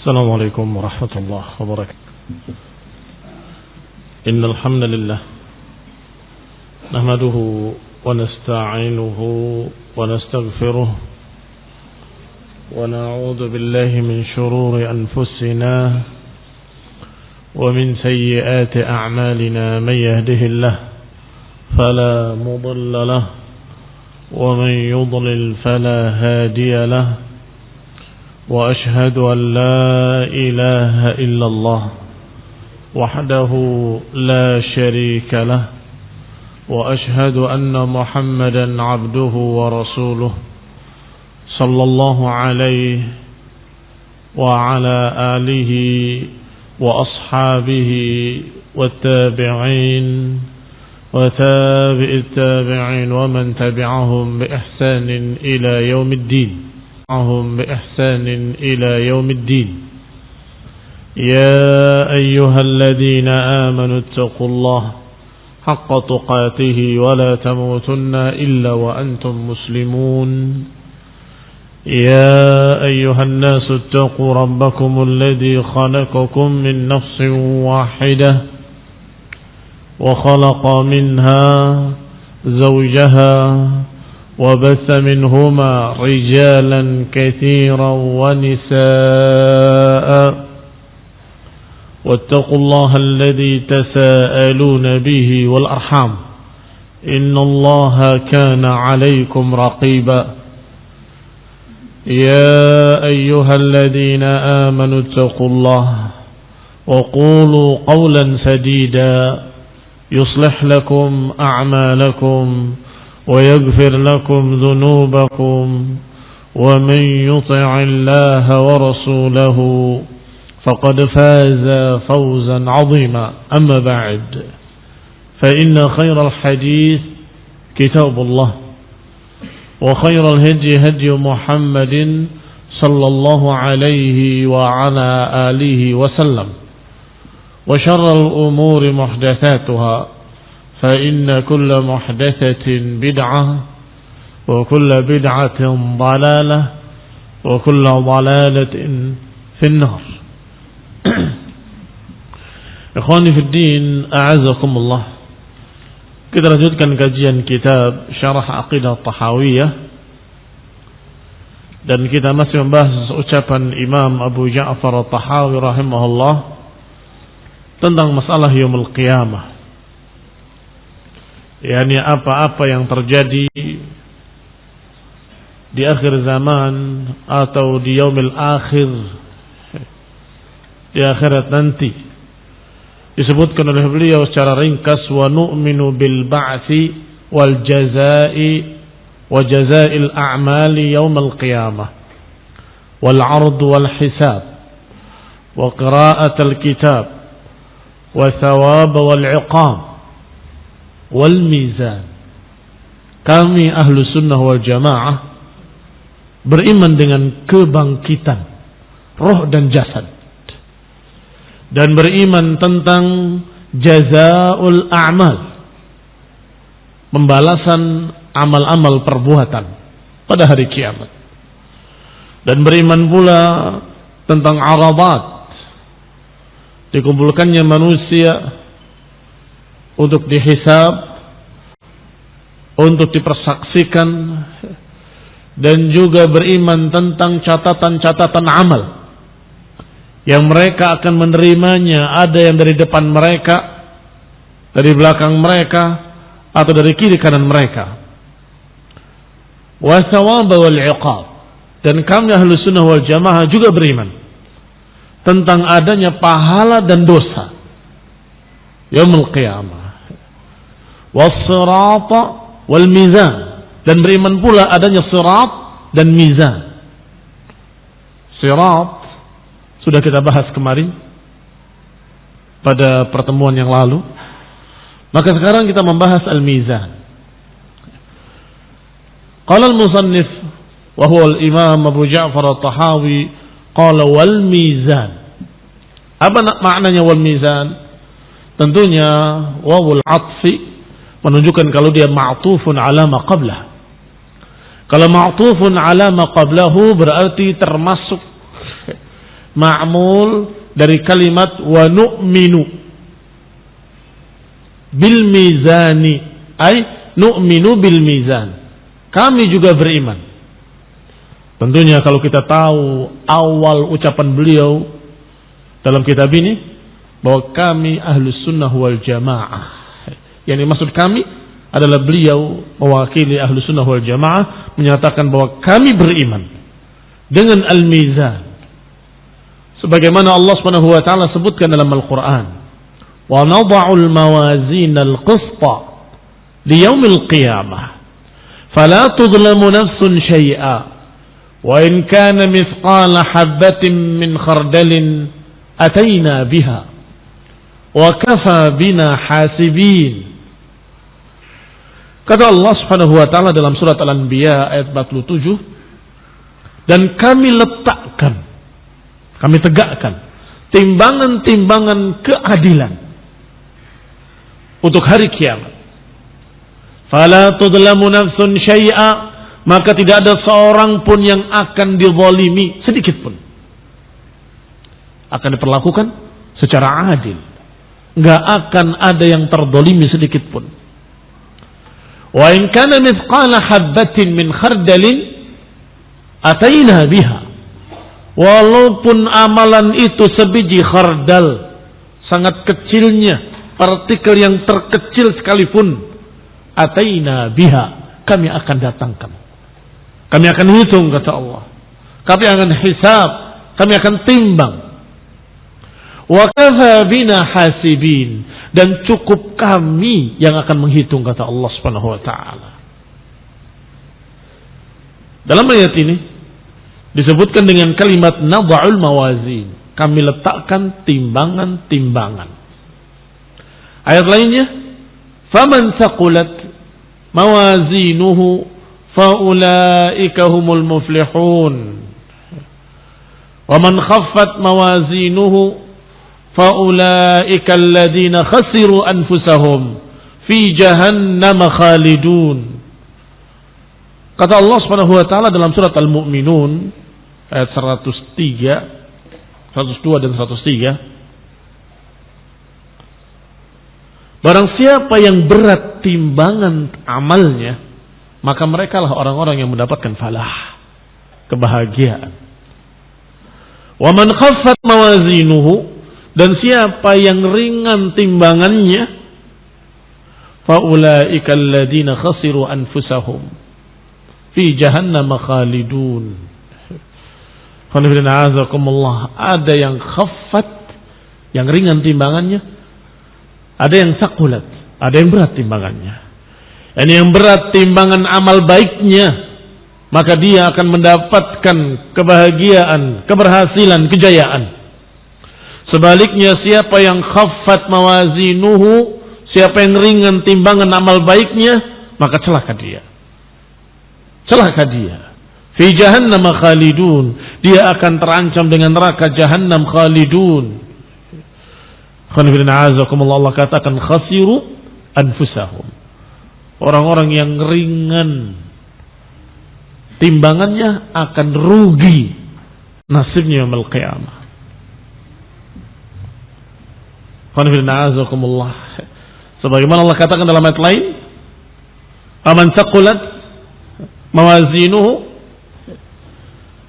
السلام عليكم ورحمة الله وبركاته. إن الحمد لله نحمده ونستعينه ونستغفره ونعوذ بالله من شرور أنفسنا ومن سيئات أعمالنا. من يهده الله فلا مضل له ومن يضلل فلا هادي له. وأشهد أن لا إله إلا الله وحده لا شريك له. وأشهد أن محمدا عبده ورسوله صلى الله عليه وعلى آله وأصحابه والتابعين وتابع التابعين ومن تبعهم بإحسان إلى يوم الدين. يا أيها الذين آمنوا اتقوا الله حق تقاته ولا تموتن إلا وأنتم مسلمون. يا أيها الناس اتقوا ربكم الذي خلقكم من نفس واحدة وخلق منها زوجها وبث منهما رجالا كثيرا ونساء. واتقوا الله الذي تساءلون به والأرحام إن الله كان عليكم رقيبا. يا أيها الذين آمنوا اتقوا الله وقولوا قولا سديدا يصلح لكم أعمالكم ويغفر لكم ذنوبكم ومن يطع الله ورسوله فقد فاز فوزا عظيما. أما بعد فإن خير الحديث كتاب الله وخير الهدي هدي محمد صلى الله عليه وعلى آله وسلم وشر الأمور محدثاتها فإن كل محدثة بدعة وكل بدعة ضلالة وكل ضلالة في النار. Ikhwani fi din, a'azakumullah. Kita lanjutkan kajian kitab Syarah Aqidah Tahawiyah dan kita masih membahas ucapan Imam Abu Ja'far At-Tahawi rahimahullah tentang masalah yaumul qiyamah. Yani apa-apa yang terjadi di akhir zaman atau di yaumil akhir, di akhirat nanti. Disebutkan oleh beliau secara ringkas, wa nu'minu bil ba'tsi wal jazaa'i wa jazaa'il a'mali yaumil qiyamah wal 'ard wal hisab wa qira'atul kitab wa thawab wal 'iqab wal mizan. Kami ahlu sunnah wal jamaah beriman dengan kebangkitan roh dan jasad, dan beriman tentang jazaul a'mal, pembalasan amal-amal perbuatan pada hari kiamat, dan beriman pula tentang aradat, dikumpulkannya manusia untuk dihisab, untuk dipersaksikan, dan juga beriman tentang catatan-catatan amal yang mereka akan menerimanya, ada yang dari depan mereka, dari belakang mereka, atau dari kiri kanan mereka. Wa thawab wal 'iqab, dan kami ahlu sunnah wal jamaah juga beriman tentang adanya pahala dan dosa yaumul qiyamah. Was-sirat wal mizan, dan beriman pula adanya sirat dan mizan. Sirat sudah kita bahas kemarin pada pertemuan yang lalu. Maka sekarang kita membahas al-mizan. Qala al-musannif wa huwa al-imam Abu Ja'far At-Tahawi qala wal mizan. Apa maknanya wal mizan? Tentunya wawul 'athfi menunjukkan kalau dia ma'tufun ala ma qablah. Kalau ma'tufun ala ma qablahu berarti termasuk ma'mul dari kalimat wa nu'minu bil mizani, ay nu'minu bil mizan. Kami juga beriman. Tentunya kalau kita tahu awal ucapan beliau dalam kitab ini bahwa kami ahlus sunnah wal jamaah, yang dimaksud kami adalah beliau mewakili ahlus sunnah wal jamaah menyatakan bahwa kami beriman dengan al-mizan sebagaimana Allah Subhanahu wa taala sebutkan dalam Al-Qur'an, wa nadha'ul mawazin al-qista li yaumil qiyamah fala tudlamu nafsun syai'a wa in kana mithqala habatin min khardalin ataina biha wa kafa bina hasibin. Kata Allah Subhanahu wa taala dalam surat Al-Anbiya ayat 47, dan kami letakkan, kami tegakkan timbangan-timbangan keadilan untuk hari kiamat. Fala tudlamu nafsun syai'a, maka tidak ada seorang pun yang akan dizalimi sedikit pun. Akan diperlakukan secara adil. Enggak akan ada yang terzalimi sedikit pun. Wa in kana mithqala habatin min khardalin ataina biha. Walaupun amalan itu sebiji khardal, sangat kecilnya, partikel yang terkecil sekalipun, ataina biha, kami akan datangkan. Kami akan hitung, kata Allah. Kami akan hisab, kami akan timbang. Wa kafa bina hasibin, dan cukup kami yang akan menghitung, kata Allah Subhanahu wa taala. Dalam ayat ini disebutkan dengan kalimat nadha'ul mawazin, kami letakkan timbangan-timbangan. Ayat lainnya, faman thaqulat mawazinuhu faulaika humul muflihun wa man khaffat mawazinuhu faulaika alladhina khasiru anfusahum fi jahannam khalidun. Kata Allah Subhanahu wa taala dalam surat Al-Mu'minun ayat 103, 102 dan 103, barang siapa yang berat timbangan amalnya, maka mereka lah orang-orang yang mendapatkan falah, kebahagiaan. Wa man khaffat mawazinuhu, dan siapa yang ringan timbangannya, faulaika alladziina khasiru anfusahum fi jahannam khalidun. Ada yang khaffat, yang ringan timbangannya, ada yang saqulat, ada yang berat timbangannya. Dan yang berat timbangan amal baiknya, maka dia akan mendapatkan kebahagiaan, keberhasilan, kejayaan. Sebaliknya siapa yang khaffat mawazinuhu, siapa yang ringan timbangan amal baiknya, maka celaka dia. Celaka dia. Fi jahannam khalidun, dia akan terancam dengan neraka jahannam khalidun. Allah katakan khasiru anfusahum, orang-orang yang ringan timbangannya akan rugi nasibnya yaumil qiyamah. Sebagaimana Allah katakan dalam ayat lain, aman saqulat mawazinuhu,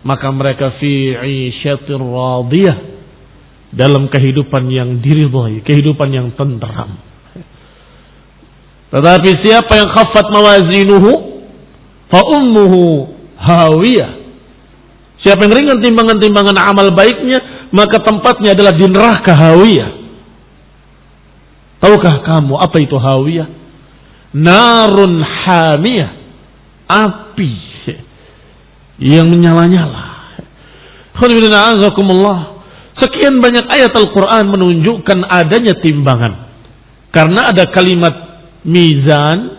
maka mereka fi 'isyatir radiyah, dalam kehidupan yang diridhai, kehidupan yang tenteram. Tetapi siapa yang khaffat mawazinuhu fa ummuhu hawiyah, siapa yang ringan timbangan-timbangan amal baiknya, maka tempatnya adalah di neraka hawiyah. Tahukah kamu apa itu hawiyah? Narun hamiyah, api yang menyala-nyala. Sekian banyak ayat Al-Quran menunjukkan adanya timbangan. Karena ada kalimat mizan,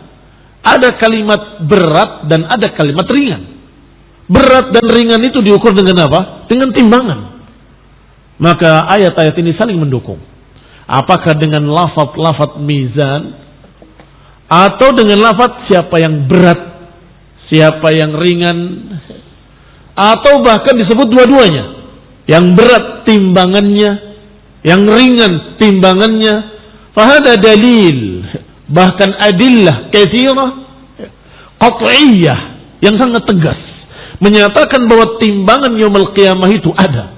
ada kalimat berat, dan ada kalimat ringan. Berat dan ringan itu diukur dengan apa? Dengan timbangan. Maka ayat-ayat ini saling mendukung. Apakah dengan lafaz mizan, atau dengan lafaz siapa yang berat, siapa yang ringan, atau bahkan disebut dua-duanya, yang berat berat timbangannya, yang ringan timbangannya. Fahada dalil, bahkan adillah katsirah qat'iyah yang sangat tegas menyatakan bahwa timbangan yaumul qiyamah itu ada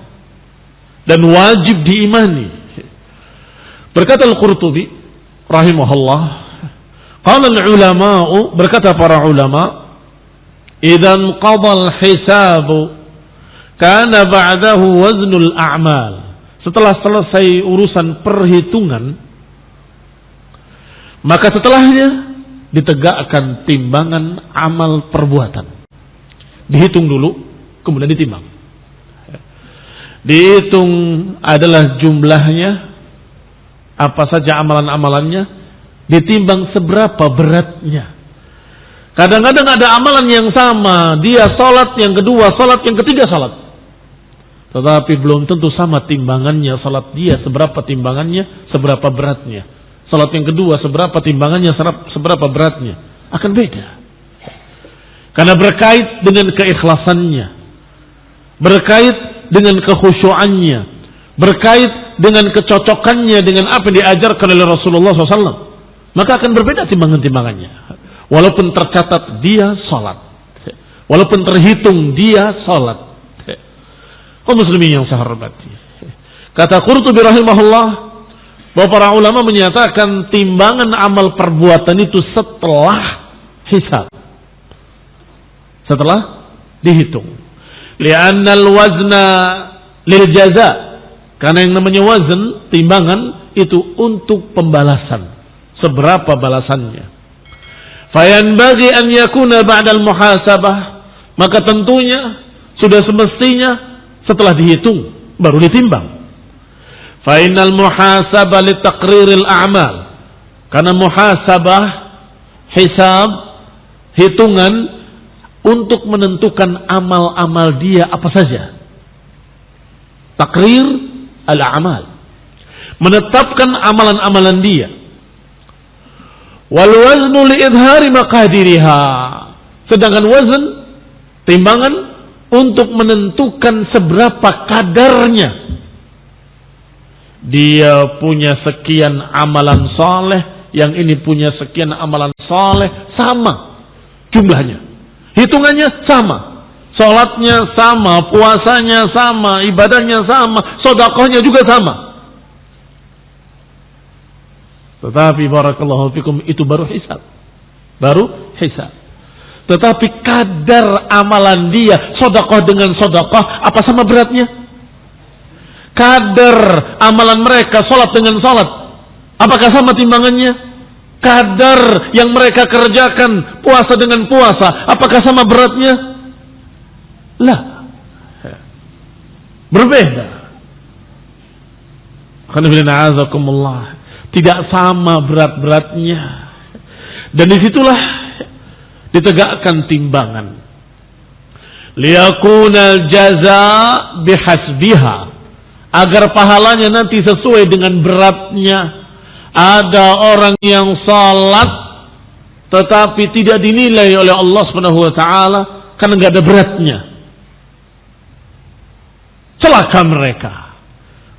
dan wajib diimani. Berkata Al-Qurtubi rahimahullah, qala al-ulama'u, berkata para ulama, idzan qadal hisabu kana ba'dahu waznul a'mal. Setelah selesai urusan perhitungan, maka setelahnya ditegakkan timbangan amal perbuatan. Dihitung dulu, kemudian ditimbang. Dihitung adalah jumlahnya, apa saja amalan-amalannya, ditimbang seberapa beratnya. Kadang-kadang ada amalan yang sama, dia salat, yang kedua salat, yang ketiga salat, tetapi belum tentu sama timbangannya. Salat dia seberapa timbangannya, seberapa beratnya. Salat yang kedua seberapa timbangannya, seberapa beratnya. Akan beda. Karena berkait dengan keikhlasannya, berkait dengan kekhusyuannya, berkait dengan kecocokannya dengan apa yang diajarkan oleh Rasulullah SAW. Maka akan berbeda timbangan-timbangannya. Walaupun tercatat dia salat, walaupun terhitung dia salat. Kaum muslimin yang saya hormati, kata Qurtubi rahimahullah, bahwa para ulama menyatakan timbangan amal perbuatan itu setelah hisab, setelah dihitung. Li'annal wazna lil jaza, karena yang namanya wazn, timbangan itu untuk pembalasan, seberapa balasannya. Fayanbaghi an yakuna ba'dal muhasabah, maka tentunya sudah semestinya setelah dihitung baru ditimbang. Fa innal muhasabah li taqriril a'mal, karena muhasabah, hisab, hitungan untuk menentukan amal-amal dia apa saja. Takrir al-a'mal, menetapkan amalan-amalan dia. Wal waznu li idhari maqadiriha, sedangkan wazn, timbangan, untuk menentukan seberapa kadarnya. Dia punya sekian amalan saleh, yang ini punya sekian amalan saleh, sama jumlahnya, hitungannya sama, salatnya sama, puasanya sama, ibadahnya sama, sedekahnya juga sama. Tetapi barakallahu fikum, itu baru hisab, baru hisab. Tetapi kadar amalan dia, sedekah dengan sedekah, apa sama beratnya? Kadar amalan mereka, salat dengan salat, apakah sama timbangannya? Kadar yang mereka kerjakan, puasa dengan puasa, apakah sama beratnya? Lah, berbeda. Tidak sama berat-beratnya. Dan disitulah ditegakkan timbangan. Liyakunal jaza bihasbiha, agar pahalanya nanti sesuai dengan beratnya. Ada orang yang salat tetapi tidak dinilai oleh Allah Subhanahu wa taala karena enggak ada beratnya. Celaka mereka.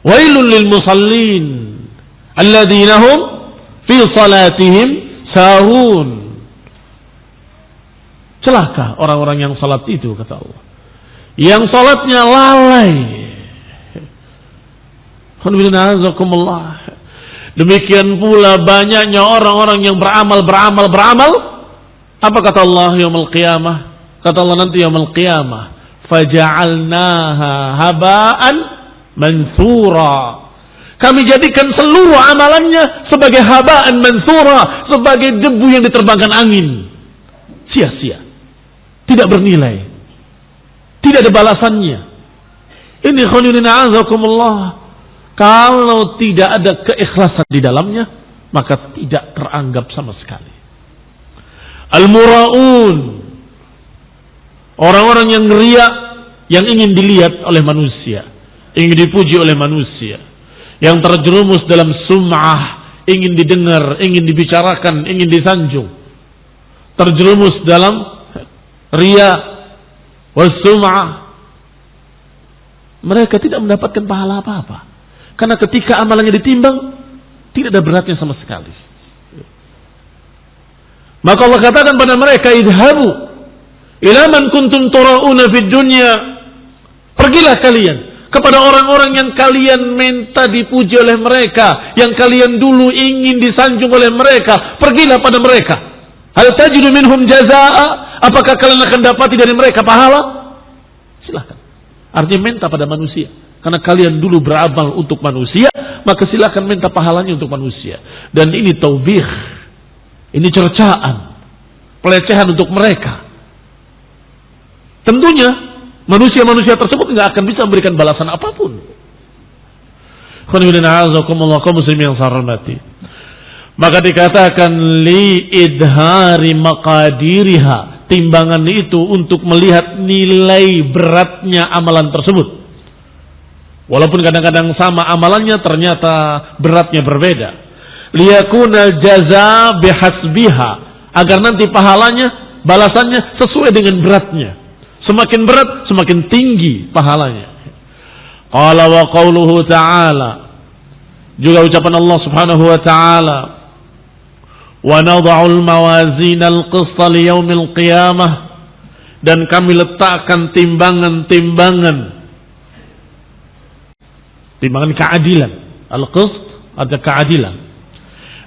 Wailul lil musallin alladzina hum fi salatihim sahun. Celaka orang-orang yang salat itu, kata Allah, yang salatnya lalai. Demikian pula banyaknya orang-orang yang beramal. Apa kata Allah yaumul qiyamah? Kata Allah nanti yaumul qiyamah, faja'alnaha haba'an mansura. Kami jadikan seluruh amalannya sebagai haba'an mansura, sebagai debu yang diterbangkan angin. Sia-sia, tidak bernilai, tidak ada balasannya. Ini khonirina azakumullah. Kalau tidak ada keikhlasan di dalamnya, maka tidak teranggap sama sekali. Al-mura'un, orang-orang yang riya, yang ingin dilihat oleh manusia, ingin dipuji oleh manusia, yang terjerumus dalam sum'ah, ingin didengar, ingin dibicarakan, ingin disanjung, terjerumus dalam riya was sum'ah. mereka tidak mendapatkan pahala apa-apa. Karena ketika amalannya ditimbang, tidak ada beratnya sama sekali. Maka Allah katakan pada mereka, idhabu ila man kuntum turauna fid dunya. Pergilah kalian kepada orang-orang yang kalian minta dipuji oleh mereka, yang kalian dulu ingin disanjung oleh mereka. Pergilah pada mereka. Hal tajidu minhum jazaa? Apakah kalian akan dapati dari mereka pahala? Silakan. Artinya minta pada manusia. Karena kalian dulu beramal untuk manusia, maka silakan minta pahalanya untuk manusia. Dan ini taubih, ini cercaan, pelecehan untuk mereka. Tentunya manusia-manusia tersebut tidak akan bisa memberikan balasan apapun. Maka dikatakan li idhari maqadiriha, timbangan itu untuk melihat nilai beratnya amalan tersebut. Walaupun kadang-kadang sama amalannya, ternyata beratnya berbeda. Liyakuna jaza bihasbiha, agar nanti pahalanya, balasannya sesuai dengan beratnya. Semakin berat, semakin tinggi pahalanya. Qala wa qauluhu ta'ala, juga ucapan Allah Subhanahu wa ta'ala, wa nadha'ul mawazinal qista liyaumil qiyamah, dan kami letakkan timbangan-timbangan keadilan. Al-qist ada keadilan.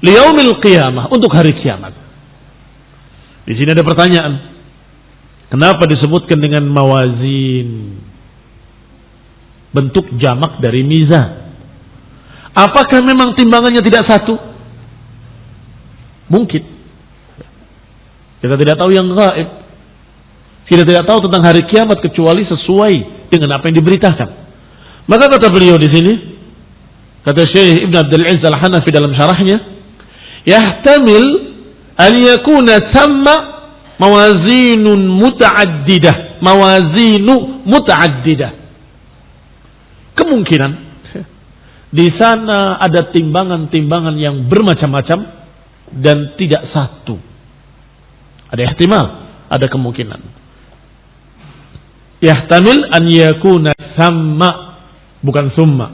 Liyaumil qiyamah, untuk hari kiamat. Di sini ada pertanyaan. Kenapa disebutkan dengan mawazin? Bentuk jamak dari mizan. Apakah memang timbangannya tidak satu? Mungkin. Kita tidak tahu yang gaib. Kita tidak tahu tentang hari kiamat kecuali sesuai dengan apa yang diberitakan. Maka kata beliau di sini, kata Syekh Ibn Abdul Aziz Al-Hanafi dalam syarahnya, yahtamil an yakuna thamma mawazinun muta'addidah, mawazinu muta'addidah. Kemungkinan di sana ada timbangan-timbangan yang bermacam-macam dan tidak satu. Ada ihtimal, ada kemungkinan. Yahtamil an yakuna thamma, bukan summa.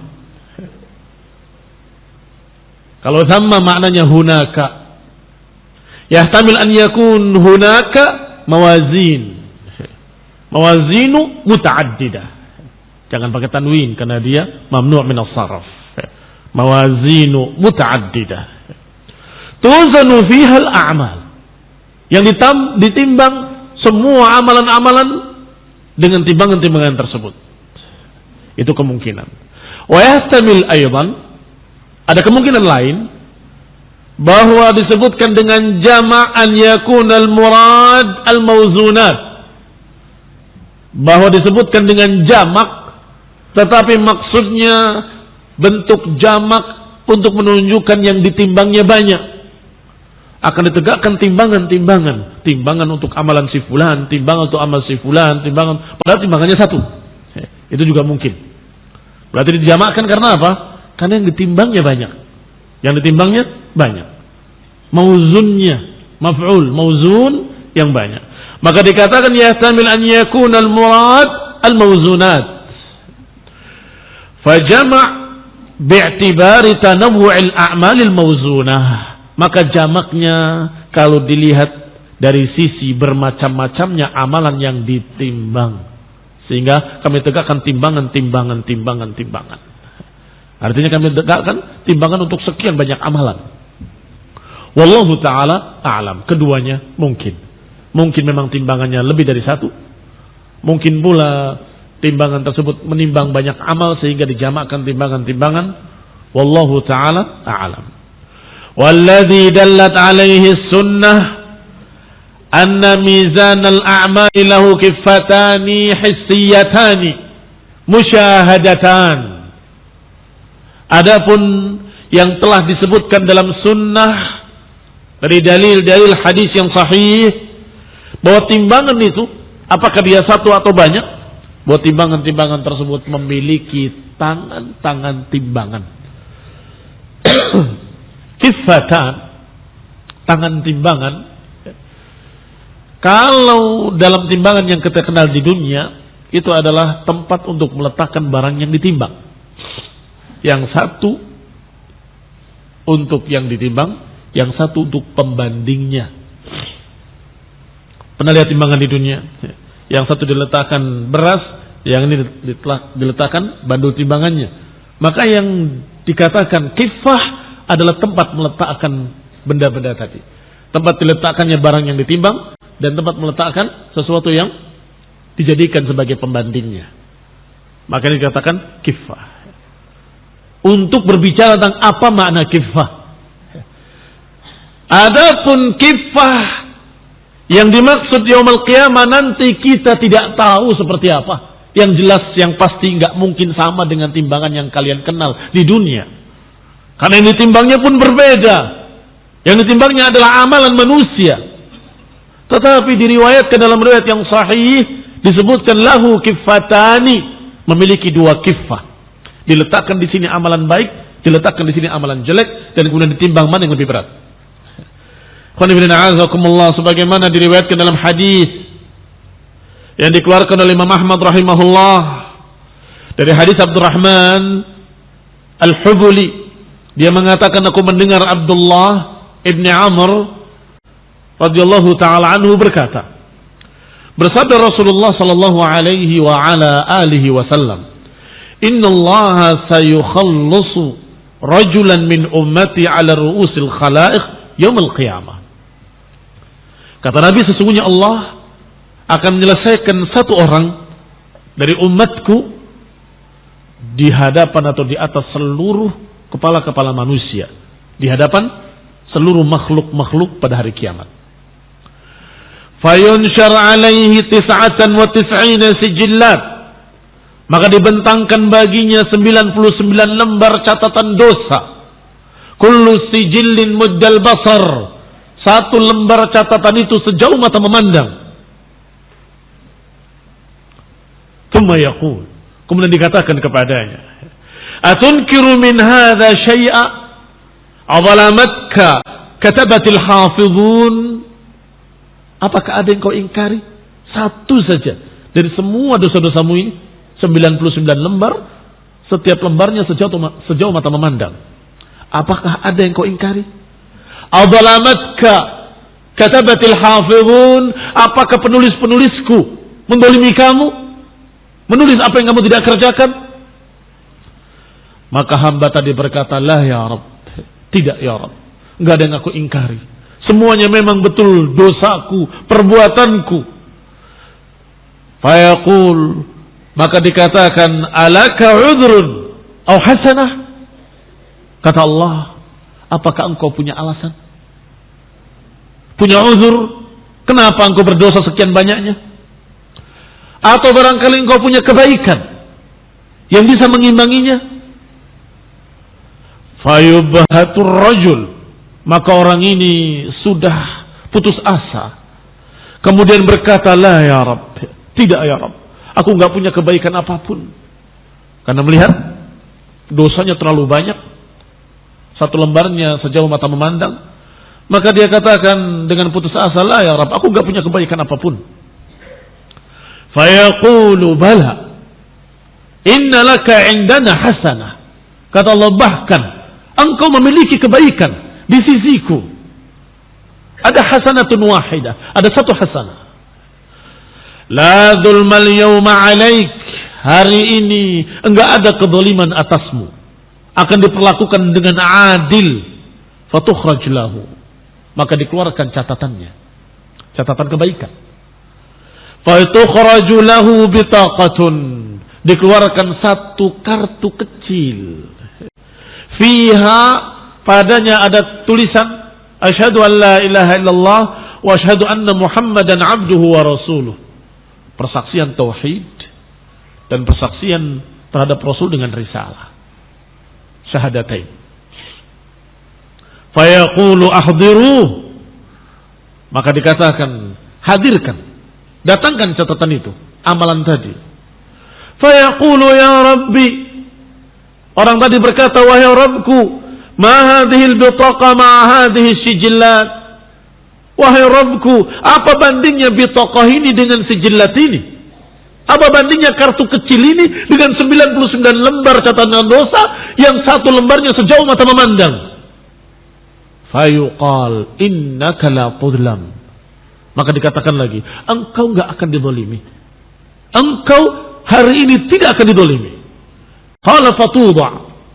Kalau thamma maknanya hunaka. Yahtamil an yakun hunaka mawazin. Mawazinu muta'addidah. Jangan pakai tanwin karena dia mamnu' min as-sarf. Mawazinu muta'addidah. Tuzanu fiha al-a'mal. Yang ditimbang semua amalan-amalan dengan timbangan-timbangan tersebut. Itu kemungkinan. Wa yahtamil aydan, ada kemungkinan lain bahwa disebutkan dengan jama'an yakunal murad al-mawzunat, bahwa disebutkan dengan jamak tetapi maksudnya bentuk jamak untuk menunjukkan yang ditimbangnya banyak. Akan ditegakkan timbangan-timbangan, timbangan untuk amalan si fulan, timbangan untuk amal si fulan, timbangan, padahal timbangannya satu. Itu juga mungkin. Berarti dijamakkan karena apa? Karena yang ditimbangnya banyak. Yang ditimbangnya banyak. Mauzunnya, maf'ul, mauzun yang banyak. Maka dikatakan yahtamil an yakuna al-murad al-mauzunat. Fajama' bi'tibari tanawwu'il a'malil mauzunah. Maka jamaknya kalau dilihat dari sisi bermacam-macamnya amalan yang ditimbang. Sehingga kami tegakkan timbangan. Artinya kami tegakkan timbangan untuk sekian banyak amalan. Wallahu ta'ala a'lam. Keduanya mungkin. Mungkin memang timbangannya lebih dari satu. Mungkin pula timbangan tersebut menimbang banyak amal sehingga dijamakkan timbangan-timbangan. Wallahu ta'ala a'lam. Walladhi dallat alaihi sunnah anna mizan al-a'mali lahu kiffatani hissiyatani musyahadatan. Adapun yang telah disebutkan dalam sunnah dari dalil-dalil hadis yang sahih bahwa timbangan itu apakah dia satu atau banyak, bahwa timbangan-timbangan tersebut memiliki tangan-tangan timbangan. Kiffatan, tangan timbangan. Kalau dalam timbangan yang kita kenal di dunia itu adalah tempat untuk meletakkan barang yang ditimbang. Yang satu untuk yang ditimbang, yang satu untuk pembandingnya. Pernah lihat timbangan di dunia? Yang satu diletakkan beras, yang ini diletakkan bandul timbangannya. Maka yang dikatakan kifah adalah tempat meletakkan benda-benda tadi. Tempat diletakkannya barang yang ditimbang dan tempat meletakkan sesuatu yang dijadikan sebagai pembandingnya. Maka dikatakan kifah. Untuk berbicara tentang apa makna kifah. Adapun kifah yang dimaksud yaumul qiyamah nanti kita tidak tahu seperti apa. Yang jelas, yang pasti nggak mungkin sama dengan timbangan yang kalian kenal di dunia. Karena yang ditimbangnya pun berbeda. Yang ditimbangnya adalah amalan manusia. Tetapi diriwayatkan dalam riwayat yang sahih disebutkan lahu kifatani, memiliki dua kifah. Diletakkan di sini amalan baik, diletakkan di sini amalan jelek, dan kemudian ditimbang mana yang lebih berat. Sebagaimana diriwayatkan dalam hadis yang dikeluarkan oleh Imam Ahmad rahimahullah dari hadis Abdurrahman Al-Hubuli, dia mengatakan aku mendengar Abdullah ibni Amr radhiyallahu taala anhu berkata, bersabda Rasulullah sallallahu alaihi wa ala alihi wasallam, Inna Allah sayukhallisu rajulan min ummati ala ru'usil khalaiq yaumil qiyamah. Kata Nabi, sesungguhnya Allah akan menyelesaikan satu orang dari umatku di hadapan atau di atas seluruh kepala-kepala manusia, di hadapan seluruh makhluk-makhluk pada hari kiamat. Fayunshar alaihi 99 sijillat, maka dibentangkan baginya 99 lembar catatan dosa. Kullu sijillin muddal basar, satu lembar catatan itu sejauh mata memandang. Thumma yaqul, kemudian dikatakan kepadanya, atunkiru min hadha syai'a awalamatka katabatil hafizun. Apakah ada yang kau ingkari? Satu saja dari semua dosa-dosamu ini, 99 lembar, setiap lembarnya sejauh mata memandang. Apakah ada yang kau ingkari? Adalamatka katabatil hafizun, apakah penulis-penulisku mendolimi kamu? Menulis apa yang kamu tidak kerjakan? Maka hamba tadi berkata, la ya Rabb, tidak ya Rabb, enggak ada yang aku ingkari. Semuanya memang betul dosaku, perbuatanku. Fayaqul, maka dikatakan, alaka udhrun au hasanah? Kata Allah, apakah engkau punya alasan? Punya uzur? Kenapa engkau berdosa sekian banyaknya? Atau barangkali engkau punya kebaikan yang bisa mengimbanginya? Fayubhatur rajul, maka orang ini sudah putus asa. Kemudian berkata, la ya Rabb, tidak ya Rabb, aku enggak punya kebaikan apapun. Karena melihat dosanya terlalu banyak, satu lembarnya sejauh mata memandang, maka dia katakan dengan putus asa, la ya Rabb, aku enggak punya kebaikan apapun. Fayaqulu bala inna laka indana hasanah. Kata Allah, bahkan engkau memiliki kebaikan di sisiku. Ada hasanatun wahidah, ada satu hasanah. La dzulmal yawma 'alaik, hari ini enggak ada kezaliman atasmu, akan diperlakukan dengan adil. Fatukhraj lahu, maka dikeluarkan catatannya, catatan kebaikan. Fatukhraju lahu bitaqatun, dikeluarkan satu kartu kecil. Fiha, padanya ada tulisan asyhadu an la ilaha illallah wa asyhadu anna muhammadan abduhu wa rasuluh. Persaksian tauhid dan persaksian terhadap Rasul dengan risalah, syahadatain. Fayaqulu ahdiru, maka dikatakan hadirkan, datangkan catatan itu, amalan tadi. Fayaqulu ya Rabbi, orang tadi berkata, wahai Rabbku, ma hadhil bitaqa ma hadhihi sijillat. Wahai Rabbku, apa bandingnya bitaqah ini dengan sijillat ini? Apa bandingnya kartu kecil ini dengan 99 lembar catatan dosa yang satu lembarnya sejauh mata memandang? Fayuqal innaka la tudlam. Maka dikatakan lagi, engkau enggak akan dizalimi. Engkau hari ini tidak akan dizalimi. Qala fatudha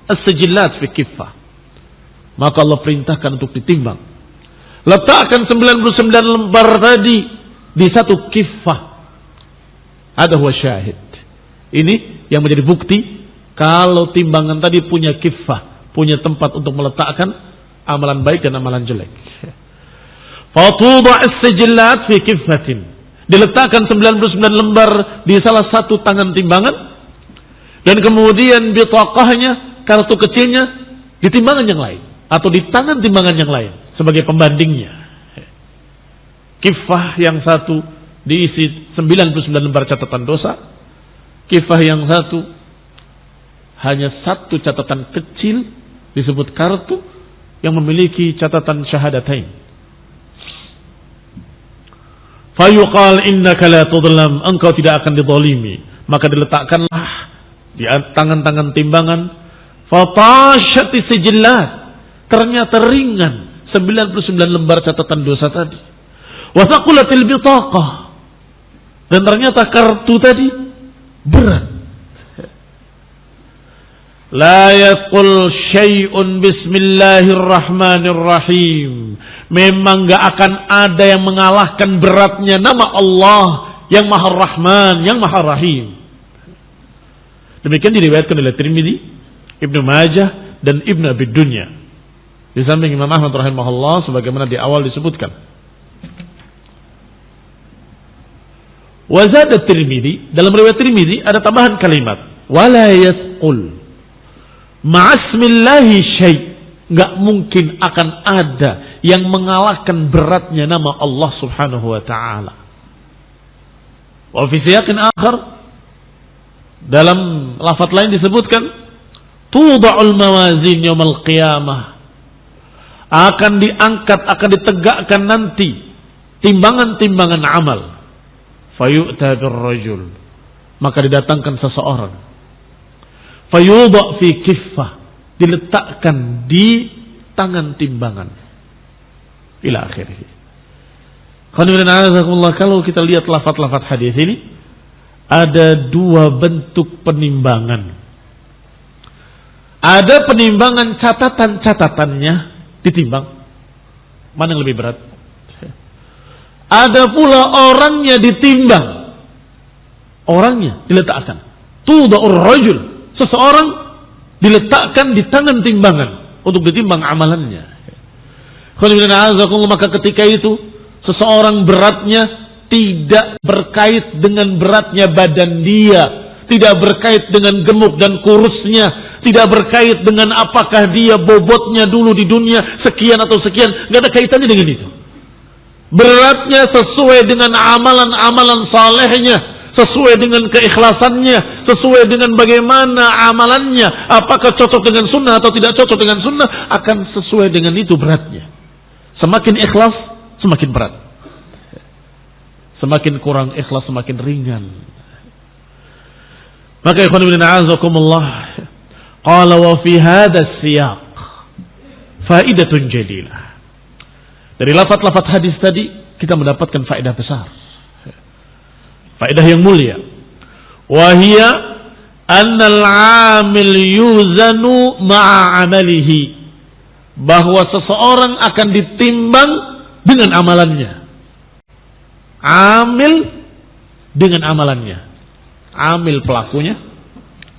as-sijillat fi kiffah. Maka Allah perintahkan untuk ditimbang. Letakkan 99 lembar tadi di satu kiffah. Ada huwa syahid. Ini yang menjadi bukti kalau timbangan tadi punya kiffah, punya tempat untuk meletakkan amalan baik dan amalan jelek. Fatudha as-sijillat fi kiffatin. Diletakkan 99 lembar di salah satu tangan timbangan, dan kemudian bitaqahnya, kartu kecilnya, di timbangan yang lain atau di tangan timbangan yang lain sebagai pembandingnya. Kiffah yang satu diisi 99 lembar catatan dosa, kiffah yang satu hanya satu catatan kecil disebut kartu yang memiliki catatan syahadatain. Fayuqal innaka la tudlam, engkau tidak akan dizalimi. Maka diletakkanlah di tangan-tangan timbangan. Fatashati sijillat, ternyata ringan 99 lembar catatan dosa tadi. Wa thaqulatil bitaqah, dan ternyata kartu tadi berat. La yaqul syai'un bismillahirrahmanirrahim. Memang gak akan ada yang mengalahkan beratnya nama Allah yang Maha Rahman, yang Maha Rahim. Demikian diriwayatkan oleh Tirmidzi, Ibnu Majah, dan Ibnu Abi Dunya. Di samping Imam Ahmad rahimahullah sebagaimana di awal disebutkan. Wa zada Tirmidzi, dalam riwayat Tirmidzi ada tambahan kalimat wala yasqul ma'asmillahi syai'. Gak mungkin akan ada yang mengalahkan beratnya nama Allah subhanahu wa ta'ala. Wa fi siyaqin akhar, dalam lafaz lain disebutkan tuda'ul mawazin yaumal qiyamah, akan diangkat, akan ditegakkan nanti timbangan-timbangan amal. Fayu'ta birrajul, maka didatangkan seseorang, fayudha fi kiffah, diletakkan di tangan timbangan, ila akhirih. Kalau kita lihat lafaz-lafaz hadis ini, ada dua bentuk penimbangan. Ada penimbangan catatan-catatannya ditimbang, mana yang lebih berat. Ada pula orangnya ditimbang, orangnya diletakkan. Tuda'ur rajul, seseorang diletakkan di tangan timbangan untuk ditimbang amalannya. Maka ketika itu seseorang beratnya tidak berkait dengan beratnya badan dia, tidak berkait dengan gemuk dan kurusnya, tidak berkait dengan apakah dia bobotnya dulu di dunia sekian atau sekian, nggak ada kaitannya dengan itu. Beratnya sesuai dengan amalan-amalan salehnya, sesuai dengan keikhlasannya, sesuai dengan bagaimana amalannya, apakah cocok dengan sunnah atau tidak cocok dengan sunnah, akan sesuai dengan itu beratnya. Semakin ikhlas, semakin berat. Semakin kurang ikhlas, semakin ringan. Maka ikhwan fillah a'azakumullah, qala wa fi hadha siyaq faidatun jadilah. Dari lafaz-lafaz hadis tadi kita mendapatkan faedah besar, faedah yang mulia. Wahia annal 'amil yuzanu ma'a 'amalihi, bahwa seseorang akan ditimbang dengan amalannya. Amil dengan amalannya. Amil pelakunya,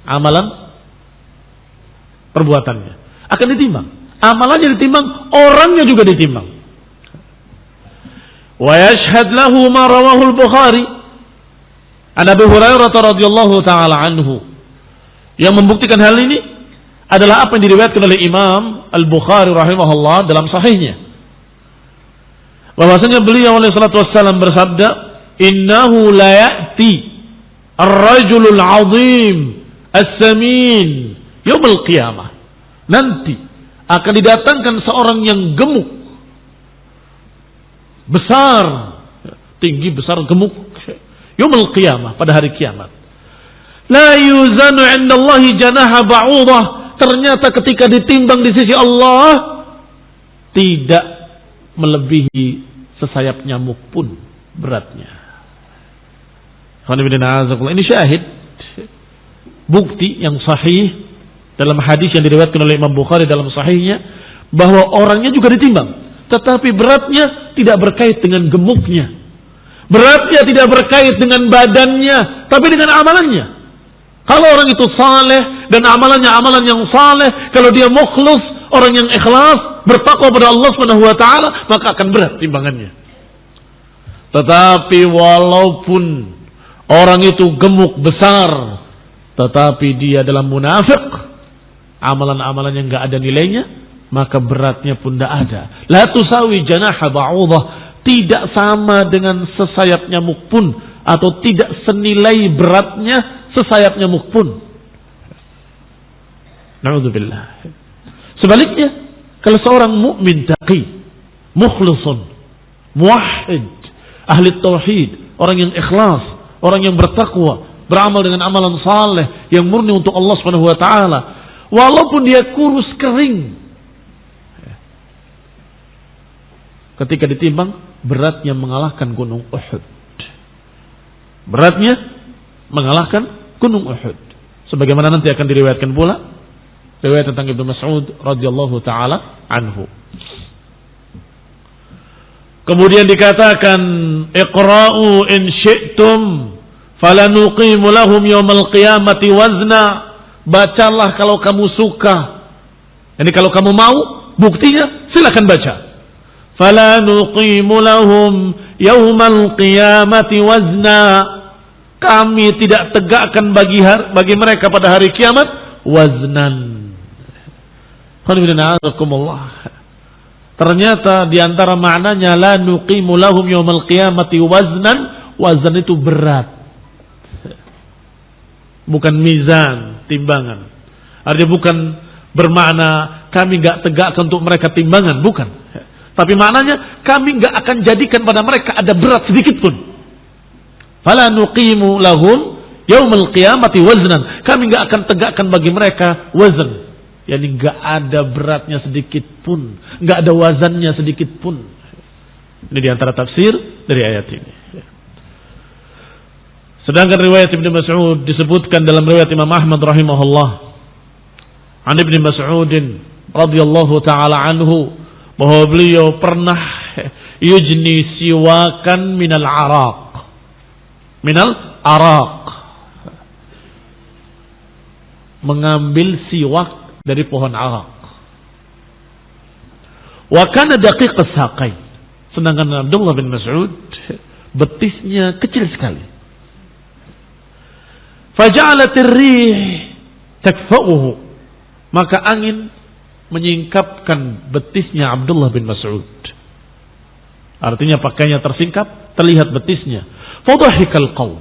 amalan perbuatannya akan ditimbang. Amalannya ditimbang, orangnya juga ditimbang. Wa yashhad lahu ma rawahu al-Bukhari an Abi Hurairah radhiyallahu taala anhu. Yang membuktikan hal ini adalah apa yang diriwayatkan oleh Imam Al-Bukhari rahimahullah dalam sahihnya, bahwasanya beliau alaihi salatu wassalam bersabda, innahu la ya'ti ar-rajulul 'azim as-samin yaumil qiyamah. Nanti akan didatangkan seorang yang gemuk, besar, tinggi, besar, gemuk, Yaumul qiyamah, pada hari kiamat. La yuzanu 'indallahi janaha ba'udah. Ternyata ketika ditimbang di sisi Allah tidak melebihi sesayap nyamuk pun beratnya. Ini syahid, bukti yang sahih dalam hadis yang diriwayatkan oleh Imam Bukhari dalam sahihnya, bahwa orangnya juga ditimbang, tetapi beratnya tidak berkait dengan gemuknya, beratnya tidak berkait dengan badannya, tapi dengan amalannya. Kalau orang itu saleh dan amalannya amalan yang saleh, kalau dia mukhlus, orang yang ikhlas, bertakwa pada Allah Subhanahu wa taala, maka akan berat timbangannya. Tetapi walaupun orang itu gemuk besar, tetapi dia dalam munafik, amalan-amalan yang enggak ada nilainya, maka beratnya pun tidak ada. La tusawi janaha ba'udah, tidak sama dengan sesayap nyamuk pun, atau tidak senilai beratnya sesayap nyamuk pun. Na'udzubillah. Sebaliknya, kalau seorang mukmin taqi, mukhlisun, muwahhid, ahli tauhid, orang yang ikhlas, orang yang bertakwa, beramal dengan amalan saleh yang murni untuk Allah Subhanahu wa taala, walaupun dia kurus kering, ketika ditimbang beratnya mengalahkan gunung Uhud. Beratnya mengalahkan gunung Uhud. Sebagaimana nanti akan diriwayatkan pula riwayat tentang Ibnu Mas'ud radhiyallahu taala anhu. Kemudian dikatakan, iqra'u in syi'tum falanuqimu lahum yawmal qiyamati wazna. Bacalah kalau kamu suka. Ini kalau kamu mau, buktinya silakan baca. Falanuqimu lahum yawmal qiyamati wazna. Kami tidak tegakkan bagi mereka pada hari kiamat waznan. Ternyata diantara maknanya la nuqimu lahum yawmal qiyamati waznan, wazan itu berat, bukan mizan, timbangan. Artinya bukan bermakna kami enggak tegakkan untuk mereka timbangan, bukan. Tapi maknanya kami enggak akan jadikan pada mereka ada berat sedikit pun. Fala nuqimu lahum yaumal qiyamati waznan. Kami enggak akan tegakkan bagi mereka wazan. Yani enggak ada beratnya sedikit pun, enggak ada wazannya sedikit pun. Ini diantara tafsir dari ayat ini. Sedangkan riwayat Ibnu Mas'ud disebutkan dalam riwayat Imam Ahmad rahimahullah, an Ibnu Mas'ud radhiyallahu taala anhu, bahwa beliau pernah yujni siwakan minal araq, mengambil siwak dari pohon araq. Wa kana daqiq as-saqain. Sedangkan Abdullah bin Mas'ud betisnya kecil sekali. Faja'alat ar-rih takfa'uhu. Maka angin menyingkapkan betisnya Abdullah bin Mas'ud. Artinya pakaiannya tersingkap, terlihat betisnya. Fadhahikal qaum.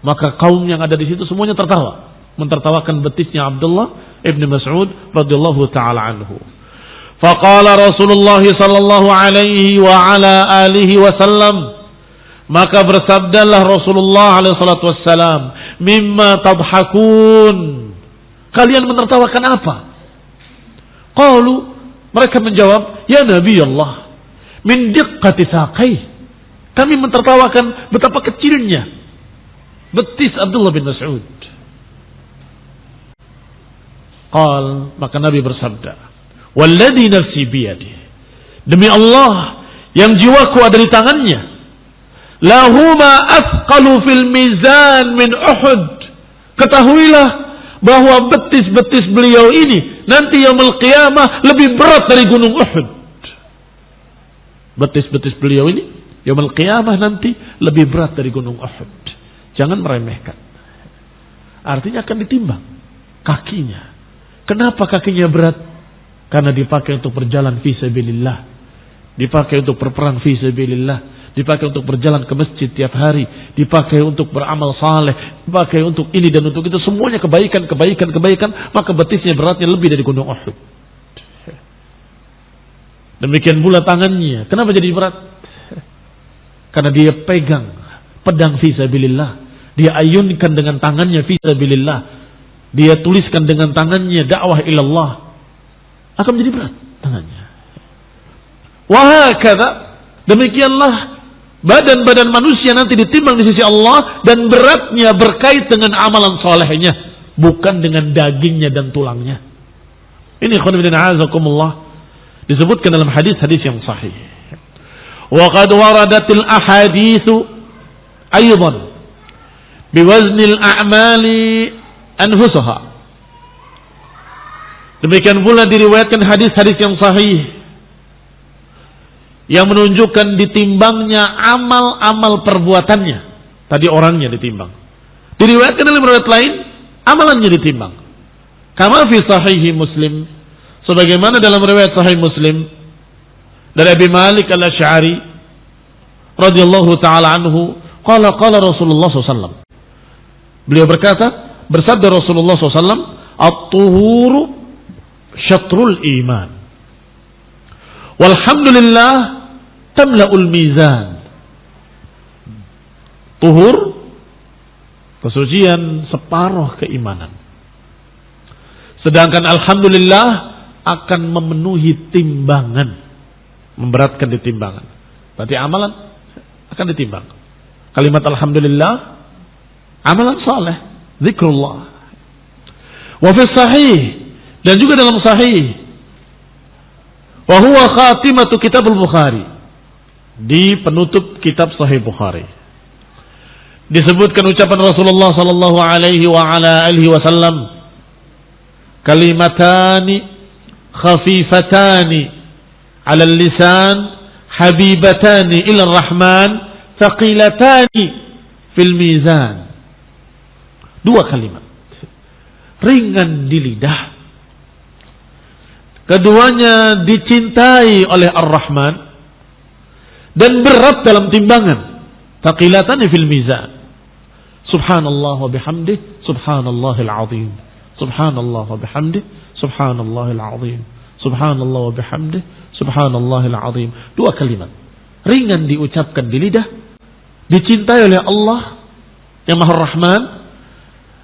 Maka kaum yang ada di situ semuanya tertawa, mentertawakan betisnya Abdullah ibn Mas'ud radhiyallahu taala anhu. Faqala Rasulullah sallallahu alaihi wa ala alihi wasallam, maka bersabdalah Rasulullah alaihi salatu wassalam, mimma tadhakun, kalian menertawakan apa? Qalu, mereka menjawab, ya Nabi Allah, min diqqati saqai, kami mentertawakan betapa kecilnya betis Abdullah bin Mas'ud. Qal, maka Nabi bersabda, walladhi nafsi biyadi, demi Allah yang jiwaku ada di tangannya, lahuma athqalu fil mizan min Uhud, ketahuilah bahwa betis-betis beliau ini nanti yaumul qiyamah lebih berat dari gunung Uhud. Betis-betis beliau ini yaumul qiyamah nanti lebih berat dari gunung Uhud. Jangan meremehkan. Artinya akan ditimbang kakinya. Kenapa kakinya berat? Karena dipakai untuk berjalan fi sabilillah, dipakai untuk berperang fi sabilillah, dipakai untuk berjalan ke masjid tiap hari, dipakai untuk beramal saleh, dipakai untuk ini dan untuk itu, semuanya kebaikan, maka betisnya beratnya lebih dari gunung Uhud. Demikian pula tangannya. Kenapa jadi berat? Karena dia pegang pedang fisabilillah, dia ayunkan dengan tangannya fisabilillah, dia tuliskan dengan tangannya dakwah ilallah, akan menjadi berat tangannya. Wahakadha, demikianlah badan-badan manusia nanti ditimbang di sisi Allah, dan beratnya berkait dengan amalan solehnya, bukan dengan dagingnya dan tulangnya. Ini khonibidin a'azakumullah disebutkan dalam hadis-hadis yang sahih. Wa qad waradatil ahaditsu aydan biwaznil a'mali anfusaha. Demikian pula diriwayatkan hadis-hadis yang sahih yang menunjukkan ditimbangnya amal-amal perbuatannya. Tadi orangnya ditimbang. Diriwayatkan dalam riwayat lain, amalannya ditimbang. Kama fi sahihi Muslim, sebagaimana dalam riwayat sahih Muslim dari Abi Malik Al-Asy'ari radhiyallahu taala anhu, qala Rasulullah SAW. Beliau berkata, bersabda Rasulullah SAW, at-tuhuru syatrul iman. Walhamdulillah tamla'ul mizan. Tuhur, kesucian separuh keimanan. Sedangkan alhamdulillah akan memenuhi timbangan, memberatkan di timbangan. Berarti amalan akan ditimbang. Kalimat alhamdulillah, amalan saleh, zikrullah. Wa fi sahih, dan juga dalam sahih, wa huwa khatimatu kitabul Bukhari, di penutup kitab Sahih Bukhari, disebutkan ucapan Rasulullah sallallahu alaihi wa ala alihi wasallam, kalimatani khafifatani 'ala al-lisan habibatani ila ar-rahman thaqilatani fil mizan. Dua kalimat ringan di lidah, keduanya dicintai oleh Ar-Rahman dan berat dalam timbangan. Thaqilatani fil mizan. Subhanallah wa bihamdih, subhanallahil azim. Subhanallah wa bihamdih, subhanallahil azim. Subhanallah wa bihamdih, subhanallahil azim. Dua kalimat ringan diucapkan di lidah, dicintai oleh Allah yang Maha Rahman,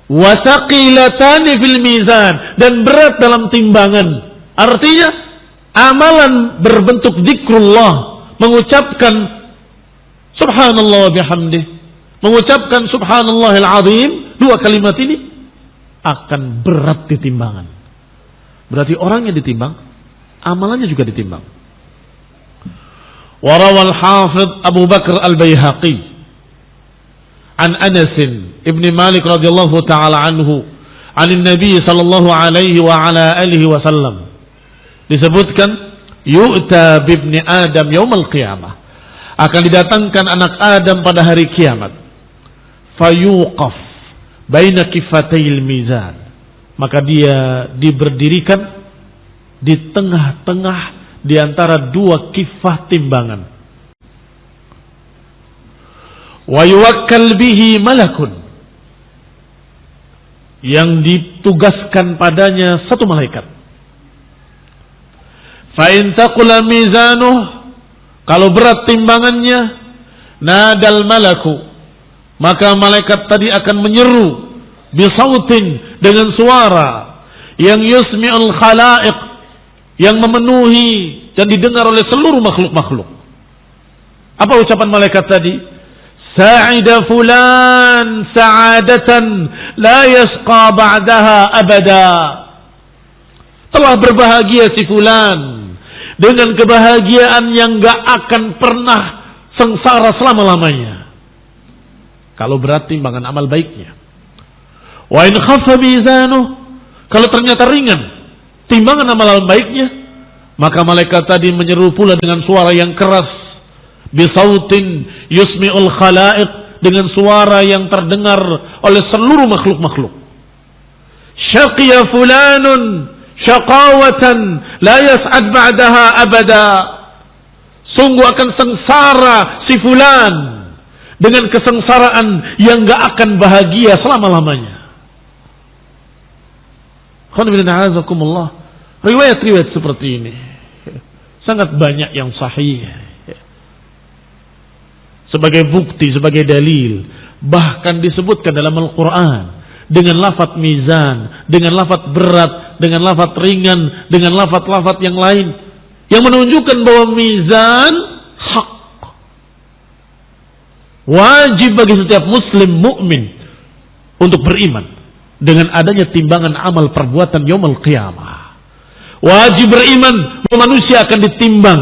wa thaqilatani fil mizan, dan berat dalam timbangan. Artinya amalan berbentuk zikrullah, mengucapkan subhanallah wa bihamdih, mengucapkan subhanallahil azim, dua kalimat ini akan berat di timbangan. Berarti orangnya ditimbang, amalannya juga ditimbang. Warawal Hafidh Abu Bakr Al-Baihaqi an Anas ibn Malik radhiyallahu ta'ala anhu an Nabi sallallahu alaihi wa ala alihi wasallam, disebutkan yu'ta bibni Adam yaumal qiyamah, akan didatangkan anak Adam pada hari kiamat, fayuqaf baina kifatayil mizan, maka dia diberdirikan di tengah-tengah di antara dua kifah timbangan. Wa yuwakkal bihi malakun, yang ditugaskan padanya satu malaikat. Fa in taqula mizanuh, kalau berat timbangannya, nadal malaku, maka malaikat tadi akan menyeru bisautin, dengan suara yang yusmi'ul khalaiq, yang memenuhi dan didengar oleh seluruh makhluk-makhluk. Apa ucapan malaikat tadi? Sa'ida fulan sa'adatan la yasqa ba'daha abada. Telah berbahagia si fulan dengan kebahagiaan yang gak akan pernah sengsara selama-lamanya. Kalau berat timbangan amal baiknya. Wa in khaffa mizanuh, kalau ternyata ringan timbangan amal baiknya, maka malaikat tadi menyeru pula dengan suara yang keras, bisautin yusmi'ul khalaiq, dengan suara yang terdengar oleh seluruh makhluk-makhluk. Syaqiya fulanun syaqawatan la yas'ad ba'daha abada. Sungguh akan sengsara si fulan dengan kesengsaraan yang gak akan bahagia selama-lamanya. Riwayat-riwayat seperti ini sangat banyak yang sahih. sebagai bukti, sebagai dalil. Bahkan disebutkan dalam Al-Quran dengan lafaz mizan, dengan lafaz berat, dengan lafaz ringan, dengan lafaz-lafaz yang lain yang menunjukkan bahwa mizan hak. Wajib bagi setiap muslim mukmin untuk beriman dengan adanya timbangan amal perbuatan yaumul qiyamah. Wajib beriman bahwa manusia akan ditimbang.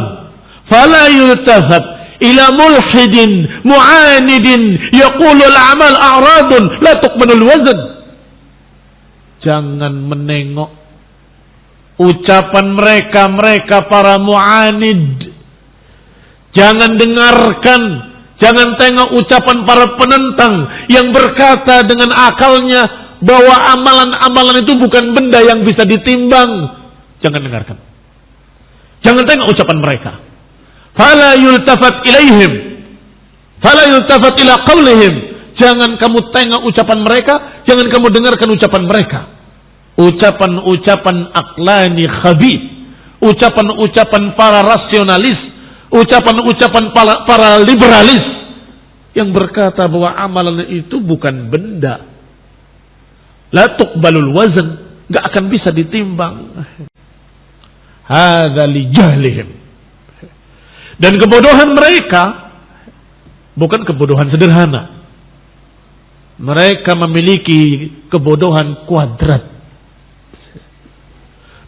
Fala yultafat ila mulhidin mu'anidin yaqulu al-amal a'radun la tuqbalul wazn. Jangan menengok ucapan mereka para mu'anid. Jangan dengarkan, jangan tengok ucapan para penentang yang berkata dengan akalnya bahwa amalan-amalan itu bukan benda yang bisa ditimbang. Jangan dengarkan. Jangan tengok ucapan mereka. Fala yultafat ilaihim, fala yultafat ila qawlihim. Jangan kamu tengok ucapan mereka, jangan kamu dengarkan ucapan mereka. Ucapan-ucapan aqlani khabith, ucapan-ucapan para rasionalis, ucapan-ucapan para liberalis yang berkata bahwa amalan itu bukan benda. La tuqbalul wazn, enggak akan bisa ditimbang. Hadza li jahlihim. Dan kebodohan mereka bukan kebodohan sederhana. Mereka memiliki kebodohan kuadrat.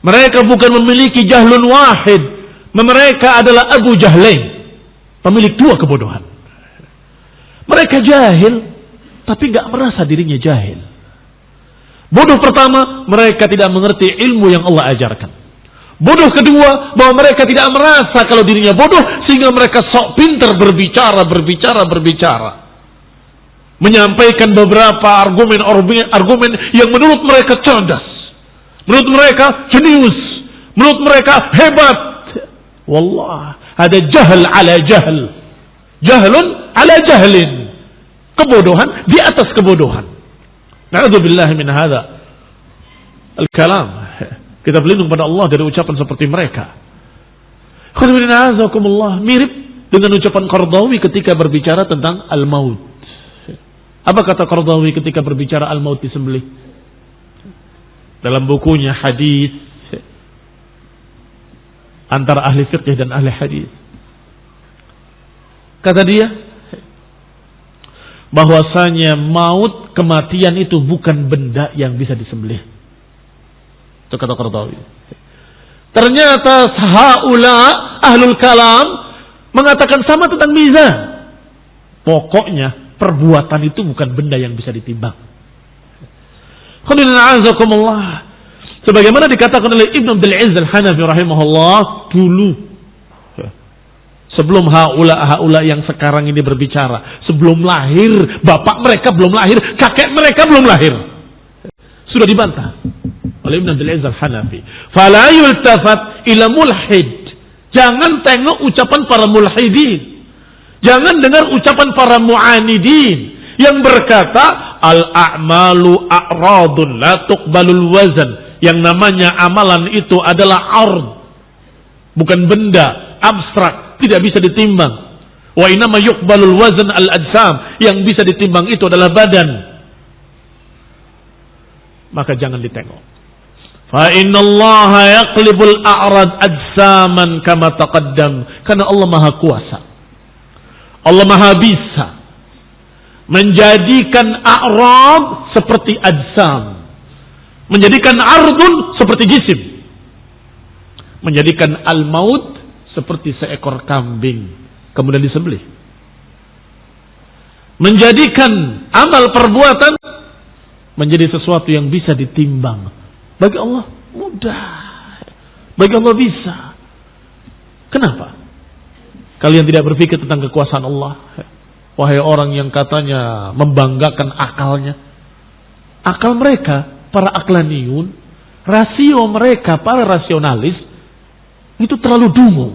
Mereka bukan memiliki jahlun wahid. Mereka adalah Abu Jahlain, pemilik dua kebodohan. Mereka jahil, tapi gak merasa dirinya jahil. Bodoh pertama, mereka tidak mengerti ilmu yang Allah ajarkan. Bodoh kedua, bahwa mereka tidak merasa kalau dirinya bodoh, sehingga mereka sok pintar berbicara. Menyampaikan beberapa argumen yang menurut mereka cerdas, menurut mereka jenius, menurut mereka hebat. Wallah, ada jahl ala jahl, jahlun ala jahlin, kebodohan di atas kebodohan. Na'udzubillahi min hadza al-kalam. Kita berlindung pada Allah dari ucapan seperti mereka. Mirip dengan ucapan Qardawi ketika berbicara tentang al-maut. Apa kata Qardawi ketika berbicara al-maut disembelih? Dalam bukunya hadis antara ahli fiqh dan ahli hadis. Kata dia bahwasanya maut, kematian itu bukan benda yang bisa disembelih. Itu kata Qardawi. Ternyata haula ahlul kalam mengatakan sama tentang mizan. Pokoknya perbuatan itu bukan benda yang bisa ditimbang. Sebagaimana dikatakan oleh Ibn Abdul Aziz Al-Hanafi rahimahullah dulu, sebelum haula yang sekarang ini berbicara, sebelum lahir, bapak mereka belum lahir, kakek mereka belum lahir, sudah dibantah oleh Ibn Abdul Aziz Al-Hanafi. Fala yultafat ila mulhid. Jangan tengok ucapan para mulhidin. Jangan dengar ucapan para mu'anidin yang berkata al-a'malu a'radun la tuqbalul wazn. Yang namanya amalan itu adalah ard, bukan benda abstrak, tidak bisa ditimbang. Wa inama yuqbalul wazn al-ajsam. Yang bisa ditimbang itu adalah badan. Maka jangan ditengok. Fa innallaha yaqlibul a'rad ajsaman kama taqaddam. Karena Allah Maha Kuasa, Allah Maha bisa menjadikan a'rad seperti ajsam, menjadikan ardun seperti jisim, menjadikan al-maut seperti seekor kambing kemudian disembelih, menjadikan amal perbuatan menjadi sesuatu yang bisa ditimbang. Bagi Allah mudah, bagi Allah bisa. Kenapa kalian tidak berpikir tentang kekuasaan Allah? Wahai orang yang katanya membanggakan akalnya, akal mereka para aklaniyun, rasio mereka para rasionalis itu terlalu dungu.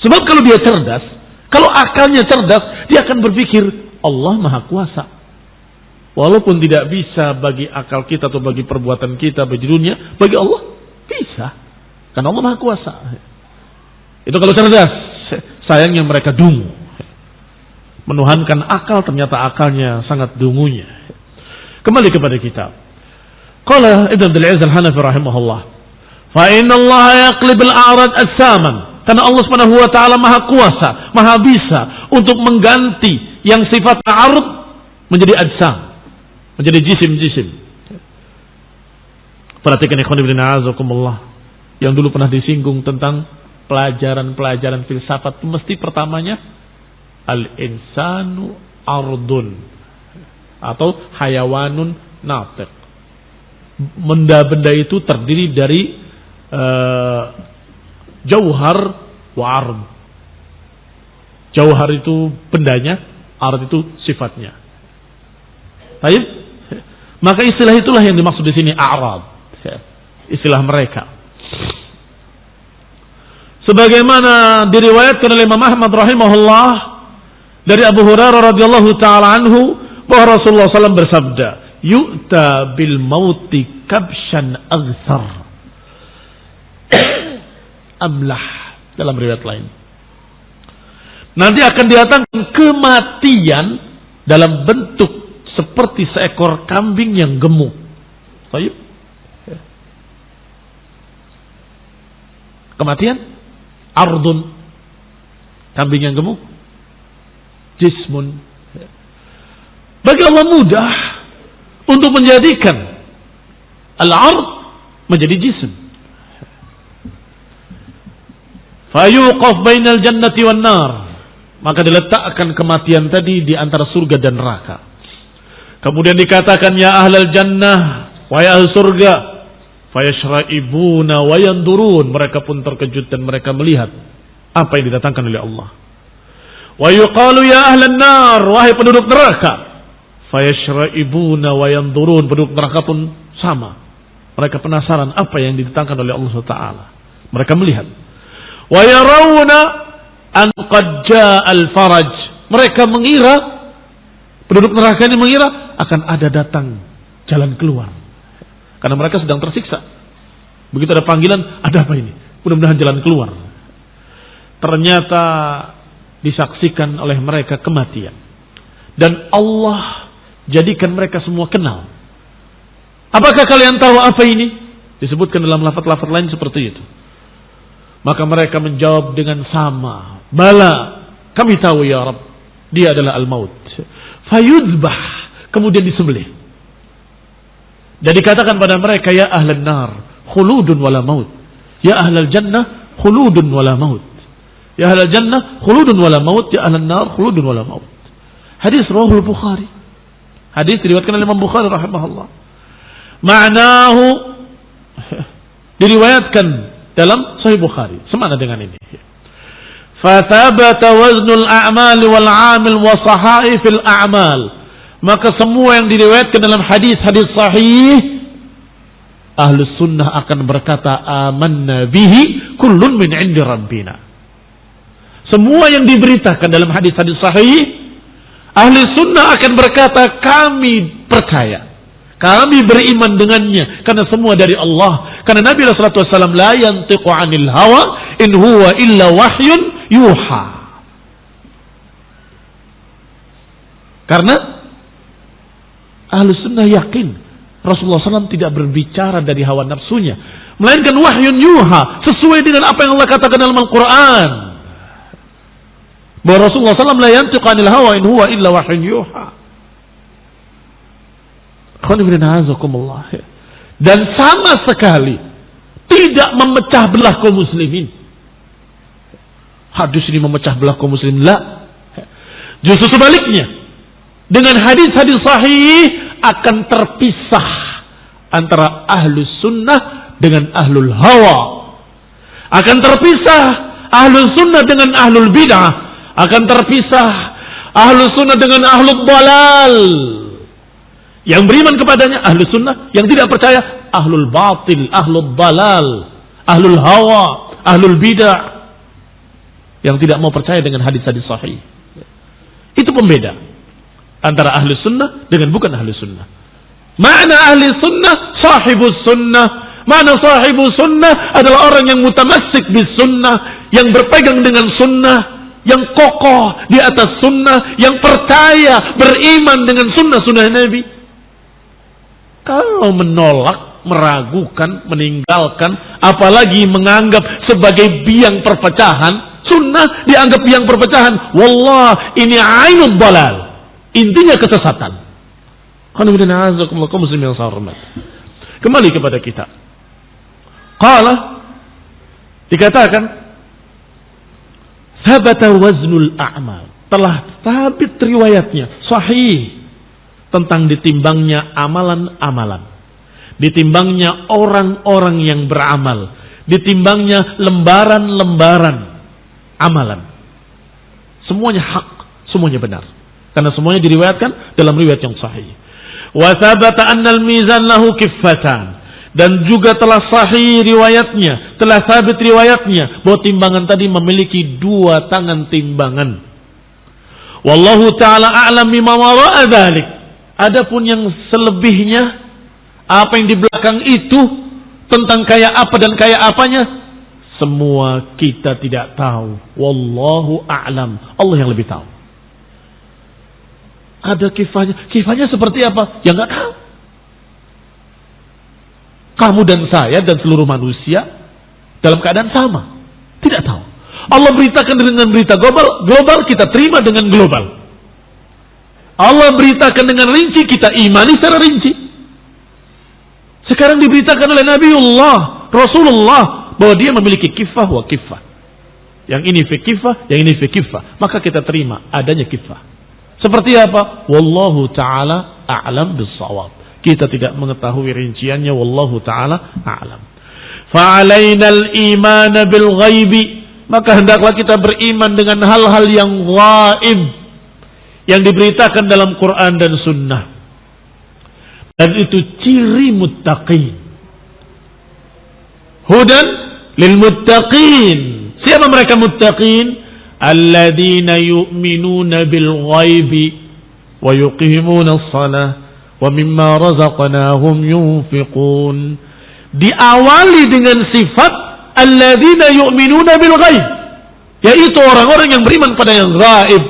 Sebab kalau dia cerdas, kalau akalnya cerdas, dia akan berpikir Allah Maha Kuasa. Walaupun tidak bisa bagi akal kita atau bagi perbuatan kita, bagi dunia, bagi Allah bisa. Karena Allah Maha Kuasa. Itu kalau cerdas. Sayangnya mereka dungu. Menuhankan akal, ternyata akalnya sangat dungunya. Kembali kepada kitab. Qala Ibn Abdul Aziz Al-Hanafi rahimahullah, fa inna Allah yaqlibul a'rad as-saman. Karena Allah Subhanahu wa taala Maha kuasa, Maha bisa untuk mengganti yang sifatnya ard menjadi ajsam, menjadi jisim-jisim. Perhatikan ikhwan fillah azakumullah, yang dulu pernah disinggung tentang pelajaran-pelajaran filsafat, mesti pertamanya al-insanu ardun atau hayawanun natiq. Benda-benda itu terdiri dari jauhar wa ard. Jauhar itu bendanya, ard itu sifatnya. Baik? Maka istilah itulah yang dimaksud di sini a'rad. Istilah mereka. Sebagaimana diriwayatkan oleh Imam Ahmad rahimahullah dari Abu Hurairah radhiyallahu taala anhu bahwa Rasulullah SAW bersabda, "Yu'ta bil mauti kabshan aghsar." Amlah dalam riwayat lain. Nanti akan datangkan kematian dalam bentuk seperti seekor kambing yang gemuk. Baik. Kematian ardun, kambing yang gemuk. Jismun. Bagi Allah mudah untuk menjadikan al-ard menjadi jism. Fayuqaf bainal jannati wan nar. Maka diletakkan kematian tadi di antara surga dan neraka. Kemudian dikatakan, ya ahlal jannah, wahai ahli surga, fayashra'ibuna wa yandurun. Mereka pun terkejut dan mereka melihat apa yang didatangkan oleh Allah. Wa yuqalu ya ahlan nar, wahai penduduk neraka, fayashra'ibuna wa yandurun. Penduduk neraka pun sama. Mereka penasaran apa yang didatangkan oleh Allah SWT. Mereka melihat. Wa yarawna an qad ja'al faraj. Mereka mengira, penduduk neraka ini mengira akan ada datang jalan keluar. Karena mereka sedang tersiksa. Begitu ada panggilan, ada apa ini? Mudah-mudahan jalan keluar. Ternyata disaksikan oleh mereka kematian. Dan Allah jadikan mereka semua kenal. Apakah kalian tahu apa ini? Disebutkan dalam lafaz-lafaz lain seperti itu. Maka mereka menjawab dengan sama. Bala, kami tahu ya Rabb. Dia adalah al-maut. Fayudbah, kemudian disembelih. Dan dikatakan pada mereka, ya ahlan nar, khuludun wala maut. Ya ahlal jannah, khuludun wala maut. Ya ahlal jannah, khuludun wala maut. Ya ahlan nar, khuludun wala maut. Hadis rawahul Bukhari. Hadis diriwayatkan oleh Imam Bukhari rahimahullah. Ma'nahu diriwayatkan dalam Sahih Bukhari. Semana dengan ini. Fathabata waznul a'mal wal 'amil wa sahaifil a'mal. Maka semua yang diriwayatkan dalam hadis-hadis sahih, Ahlus Sunnah akan berkata amanna bihi kullun min 'indi rabbina. Semua yang diberitakan dalam hadis-hadis sahih, Ahlus Sunnah akan berkata kami percaya, kami beriman dengannya karena semua dari Allah. Karena Nabi sallallahu alaihi wasallam la yantiqu 'anil hawa in huwa illa wahyun yuha. Karena Ahlus Sunnah yakin Rasulullah SAW tidak berbicara dari hawa nafsunya, melainkan wahyun yuha, sesuai dengan apa yang Allah katakan dalam Al-Quran. Bahwa Rasulullah SAW la yantiqu 'anil hawa in huwa illa wahyun yuha. Dan sama sekali tidak memecah belah kaum muslimin. Hadis ini memecah belah kaum muslimin, la. Justru sebaliknya, dengan hadis-hadis sahih akan terpisah antara ahlus sunnah dengan ahlul hawa. Akan terpisah ahlus sunnah dengan ahlul bid'ah. Akan terpisah ahlus sunnah dengan ahlul dalal. Yang beriman kepadanya ahlus sunnah, yang tidak percaya ahlul batil, ahlul dalal, ahlul hawa, ahlul bid'ah, yang tidak mau percaya dengan hadis-hadis sahih. Itu pembeda antara ahli sunnah dengan bukan ahli sunnah. Makna ahli sunnah sahibus sunnah. Makna sahibus sunnah adalah orang yang mutamassik bis sunnah, yang berpegang dengan sunnah, yang kokoh di atas sunnah, yang percaya, beriman dengan sunnah-sunnah Nabi. Kalau menolak, meragukan, meninggalkan, apalagi menganggap sebagai biang perpecahan, sunnah dianggap biang perpecahan, wallah ini ainul dalal, intinya kesesatan. Kembali kepada kita. Qala, dikatakan sabata waznul a'mal, telah sabit riwayatnya sahih tentang ditimbangnya amalan-amalan, ditimbangnya orang-orang yang beramal, ditimbangnya lembaran-lembaran amalan. Semuanya hak, semuanya benar, karena semuanya diriwayatkan dalam riwayat yang sahih. Wa thabata anna al-mizan lahu kiffatan, dan juga telah sahih riwayatnya, telah sabit riwayatnya bahwa timbangan tadi memiliki dua tangan timbangan. Wallahu ta'ala a'lam bima wara'a dzalik. Adapun yang selebihnya, apa yang di belakang itu, tentang kayak apa dan kayak apanya, semua kita tidak tahu. Wallahu a'lam, Allah yang lebih tahu. Ada kifahnya, kifahnya seperti apa? Ya nggak tahu. Kamu dan saya dan seluruh manusia dalam keadaan sama, tidak tahu. Allah beritakan dengan berita global, kita terima dengan global. Allah beritakan dengan rinci, kita imani secara rinci. Sekarang diberitakan oleh Nabiullah, Rasulullah, bahwa dia memiliki kifah wa kifah. Yang ini fi kifah, yang ini fi kifah. Maka kita terima adanya kifah. Seperti apa? Wallahu ta'ala a'lam bis-shawab. Kita tidak mengetahui rinciannya, wallahu ta'ala a'lam. Fa'alaina al-iman bil ghaibi, maka hendaklah kita beriman dengan hal-hal yang ghaib, yang diberitakan dalam Quran dan Sunnah. Dan itu ciri muttaqin. Hudan lil muttaqin. Siapa mereka muttaqin? Alladzina yu'minuna bil ghaibi wa yuqimuna as-salah wa mimma razaqnahum yunfiqun. Diawali dengan sifat alladzina yu'minuna bil ghaib, yaitu orang-orang yang beriman pada yang gaib.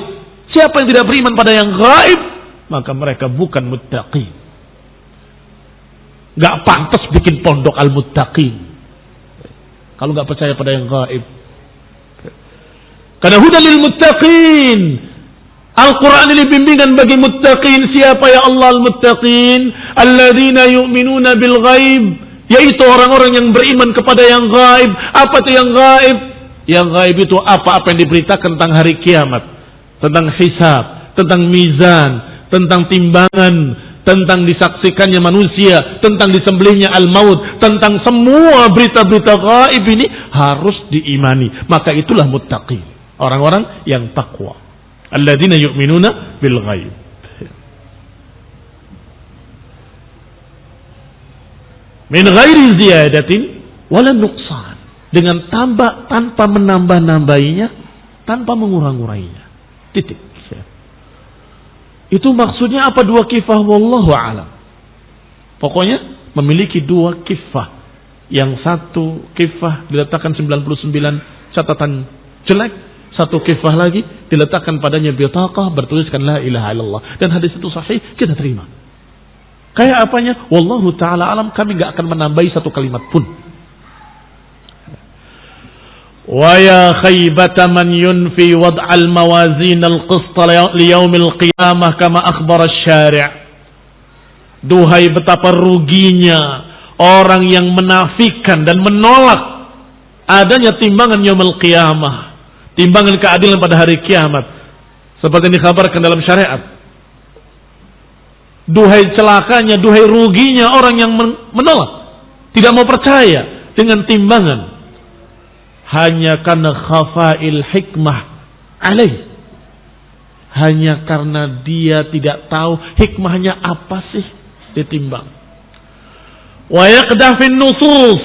Siapa yang tidak beriman pada yang gaib, maka mereka bukan muttaqin. Gak pantas bikin pondok al-muttaqin kalau gak percaya pada yang gaib. Karena hudan lil muttaqin, Al-Quran ini bimbingan bagi muttaqin. Siapa ya Allah al-muttaqin? Alladzina yu'minuna bil ghaib, yaitu orang-orang yang beriman kepada yang gaib. Apa itu yang gaib? Yang gaib itu apa-apa yang diberitakan tentang hari kiamat, tentang hisab, tentang mizan, tentang timbangan, tentang disaksikannya manusia, tentang disembelihnya al-maut, tentang semua berita-berita gaib ini harus diimani. Maka itulah muttaqin, orang-orang yang takwa. Alladzina yu'minuna bil ghaib. Min ghairi ziyadatin wala nuqsan, dengan tanpa menambah-nambahinya, tanpa mengurang-urainya. Titik. Itu maksudnya apa dua kifah? Wallahu a'lam. Pokoknya memiliki dua kifah. Yang satu kifah diletakkan 99 catatan jelek, satu kifah lagi diletakkan padanya bitaqah bertuliskan la ilaha illallah. Dan hadis itu sahih, kita terima. Kayak apanya? Wallahu ta'ala alam, kami gak akan menambahi satu kalimat pun. Wa ya khaybata man yunfi wad'al mawazin al-qista liyaumil qiyamah kama akhbar asy-syari'. Duhai betapa ruginya orang yang menafikan dan menolak adanya timbangan yaumil qiyamah, timbangan keadilan pada hari kiamat, seperti yang dikabarkan dalam syariat. Duhai celakanya, duhai ruginya orang yang menolak, tidak mau percaya dengan timbangan, hanya karena khafa'il hikmah alaih, hanya karena dia tidak tahu hikmahnya apa sih ditimbang. Wa yaqdah fin nusus,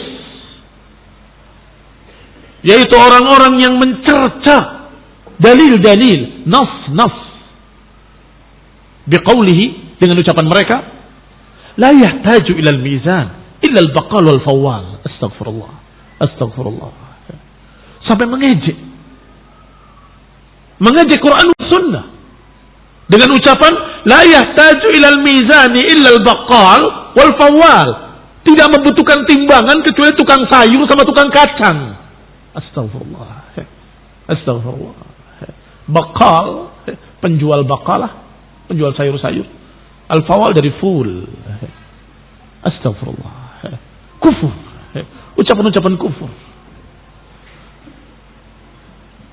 yaitu orang-orang yang mencerca dalil-dalil, nas-nas, biqaulihi, dengan ucapan mereka, la yahtaju ilal mizan illa al-baqal wal fawwal. Astagfirullah, astagfirullah. Sampai mengejek. Mengaji Quran dan Sunnah dengan ucapan la yahtaju ilal mizani illa al-baqal wal fawwal. Tidak membutuhkan timbangan kecuali tukang sayur sama tukang kacang. Astagfirullah. Astagfirullah. Baqal, penjual baqalah, penjual sayur-sayur. Al-fawwal dari ful. Astagfirullah. Kufur. Ucapan-ucapan kufur.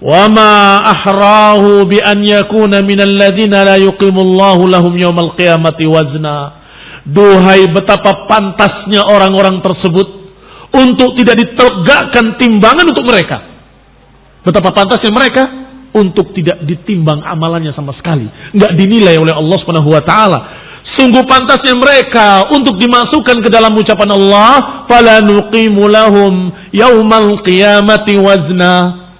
Wa ma ahrahu bi an yakuna minal ladzina la yuqimullahu lahum yaumal qiyamati wazna. Duhai betapa pantasnya orang-orang tersebut untuk tidak ditegakkan timbangan untuk mereka. Betapa pantasnya mereka untuk tidak ditimbang amalannya sama sekali, enggak dinilai oleh Allah Subhanahu wa taala. Sungguh pantasnya mereka untuk dimasukkan ke dalam ucapan Allah, fala nuqimu lahum yaumal qiyamati wazna.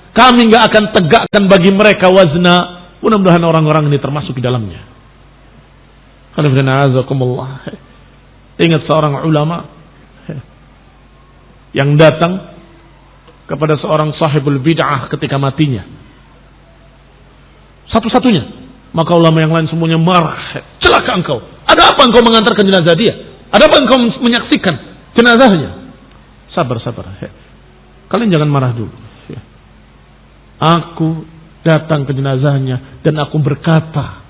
Kami enggak akan tegakkan bagi mereka wazna. Mudah-mudahan orang-orang ini termasuk di dalamnya. Ingat seorang ulama yang datang kepada seorang sahibul bid'ah ketika matinya. Satu-satunya. Maka ulama yang lain semuanya marah. Celaka engkau. Ada apa engkau mengantarkan jenazah dia? Ada apa engkau menyaksikan jenazahnya? Sabar. Kalian jangan marah dulu. Aku datang ke jenazahnya dan aku berkata,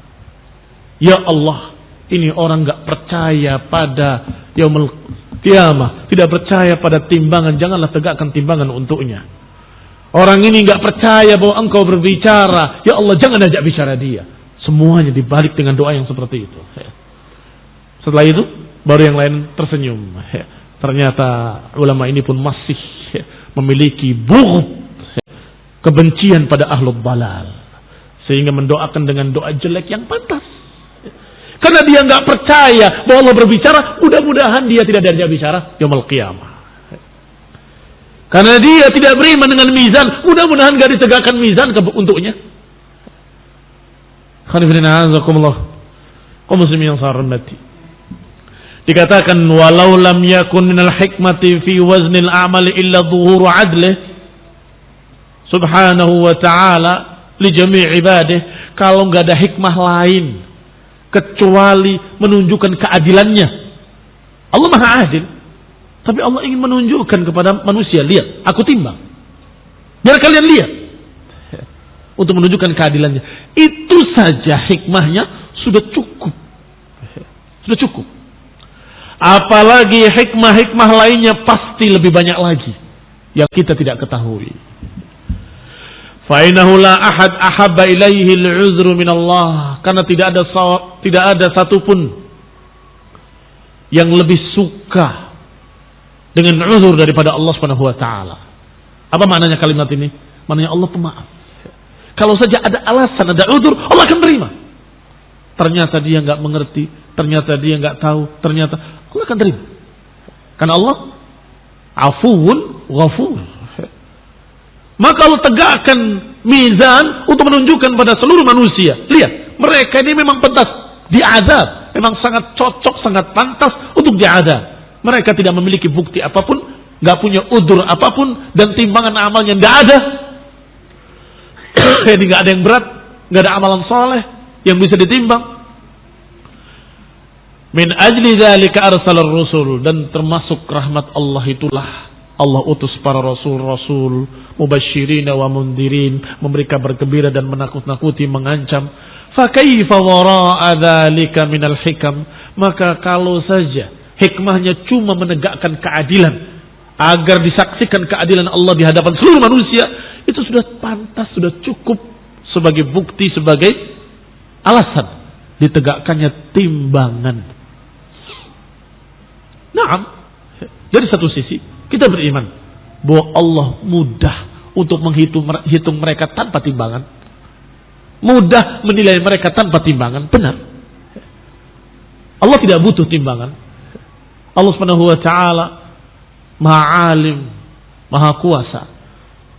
ya Allah, ini orang gak percaya pada yaumul qiyamah, tidak percaya pada timbangan, janganlah tegakkan timbangan untuknya. Orang ini gak percaya bahwa engkau berbicara, ya Allah jangan ajak bicara dia. Semuanya dibalik dengan doa yang seperti itu. Setelah itu baru yang lain tersenyum. Ternyata ulama ini pun masih memiliki bughd, kebencian pada ahlul balal, sehingga mendoakan dengan doa jelek yang pantas. Karena dia nggak percaya bahwa Allah berbicara, mudah-mudahan dia tidak diajak bicara yaumul qiyamah. Karena dia tidak beriman dengan mizan, mudah-mudahan nggak ditegakkan mizan untuknya. Kaum muslimin yang saya hormati. Dikatakan walau lam yakun minal hikmati fi waznil a'mali illa dhuhuru adlih subhanahu wa ta'ala li jami' ibadih. Kalau nggak ada hikmah lain kecuali menunjukkan keadilannya. Allah Maha Adil, tapi Allah ingin menunjukkan kepada manusia, lihat, aku timbang. Biar kalian lihat. Untuk menunjukkan keadilannya. Itu saja hikmahnya sudah cukup. Sudah cukup. Apalagi hikmah-hikmah lainnya pasti lebih banyak lagi yang kita tidak ketahui. Fa'inahu la ahad ahabba ilaihi al-'uzru min Allah, karena tidak ada satupun yang lebih suka dengan uzur daripada Allah Subhanahu wa taala. Apa maknanya kalimat ini? Maknanya Allah pemaaf. Kalau saja ada alasan, ada uzur, Allah akan terima. Ternyata dia enggak mengerti, ternyata dia enggak tahu, ternyata Allah akan terima. Karena Allah Afuwun Ghafur. Maka Allah tegakkan mizan untuk menunjukkan pada seluruh manusia. Lihat, mereka ini memang pantas diazab. Memang sangat cocok, sangat pantas untuk diazab. Mereka tidak memiliki bukti apapun, gak punya udur apapun, dan timbangan amalnya gak ada. Jadi gak ada yang berat, gak ada amalan soleh yang bisa ditimbang. Min ajli dzalika arsalar rusul, dan termasuk rahmat Allah itulah Allah utus para rasul-rasul mubasyirina wa mundirin, memberi kabar gembira dan menakut-nakuti, mengancam. Fa kaifa wara'a dzalika minal hikam, maka kalau saja hikmahnya cuma menegakkan keadilan agar disaksikan keadilan Allah di hadapan seluruh manusia, itu sudah pantas, sudah cukup sebagai bukti, sebagai alasan ditegakkannya timbangan. Naam, dari satu sisi kita beriman bahwa Allah mudah untuk menghitung mereka tanpa timbangan, mudah menilai mereka tanpa timbangan. Benar, Allah tidak butuh timbangan. Allah Subhanahu wa taala Maha Alim, Maha Kuasa.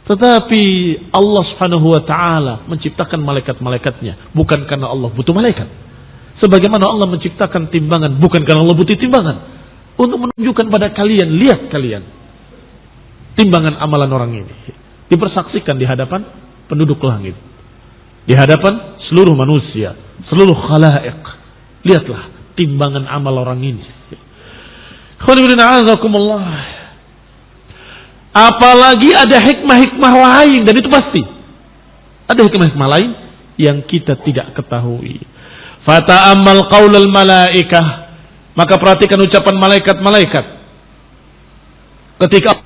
Tetapi Allah Subhanahu wa taala menciptakan malaikat-malaikatnya bukan karena Allah butuh malaikat. Sebagaimana Allah menciptakan timbangan bukan karena Allah butuh timbangan, untuk menunjukkan pada kalian, lihat kalian, timbangan amalan orang ini dipersaksikan di hadapan penduduk langit. di hadapan seluruh manusia, seluruh khalaik. Lihatlah timbangan amal orang ini. Apalagi ada hikmah-hikmah lain, dan itu pasti ada hikmah-hikmah lain yang kita tidak ketahui. Fata'ammal qaulal malaikah, maka perhatikan ucapan malaikat-malaikat ketika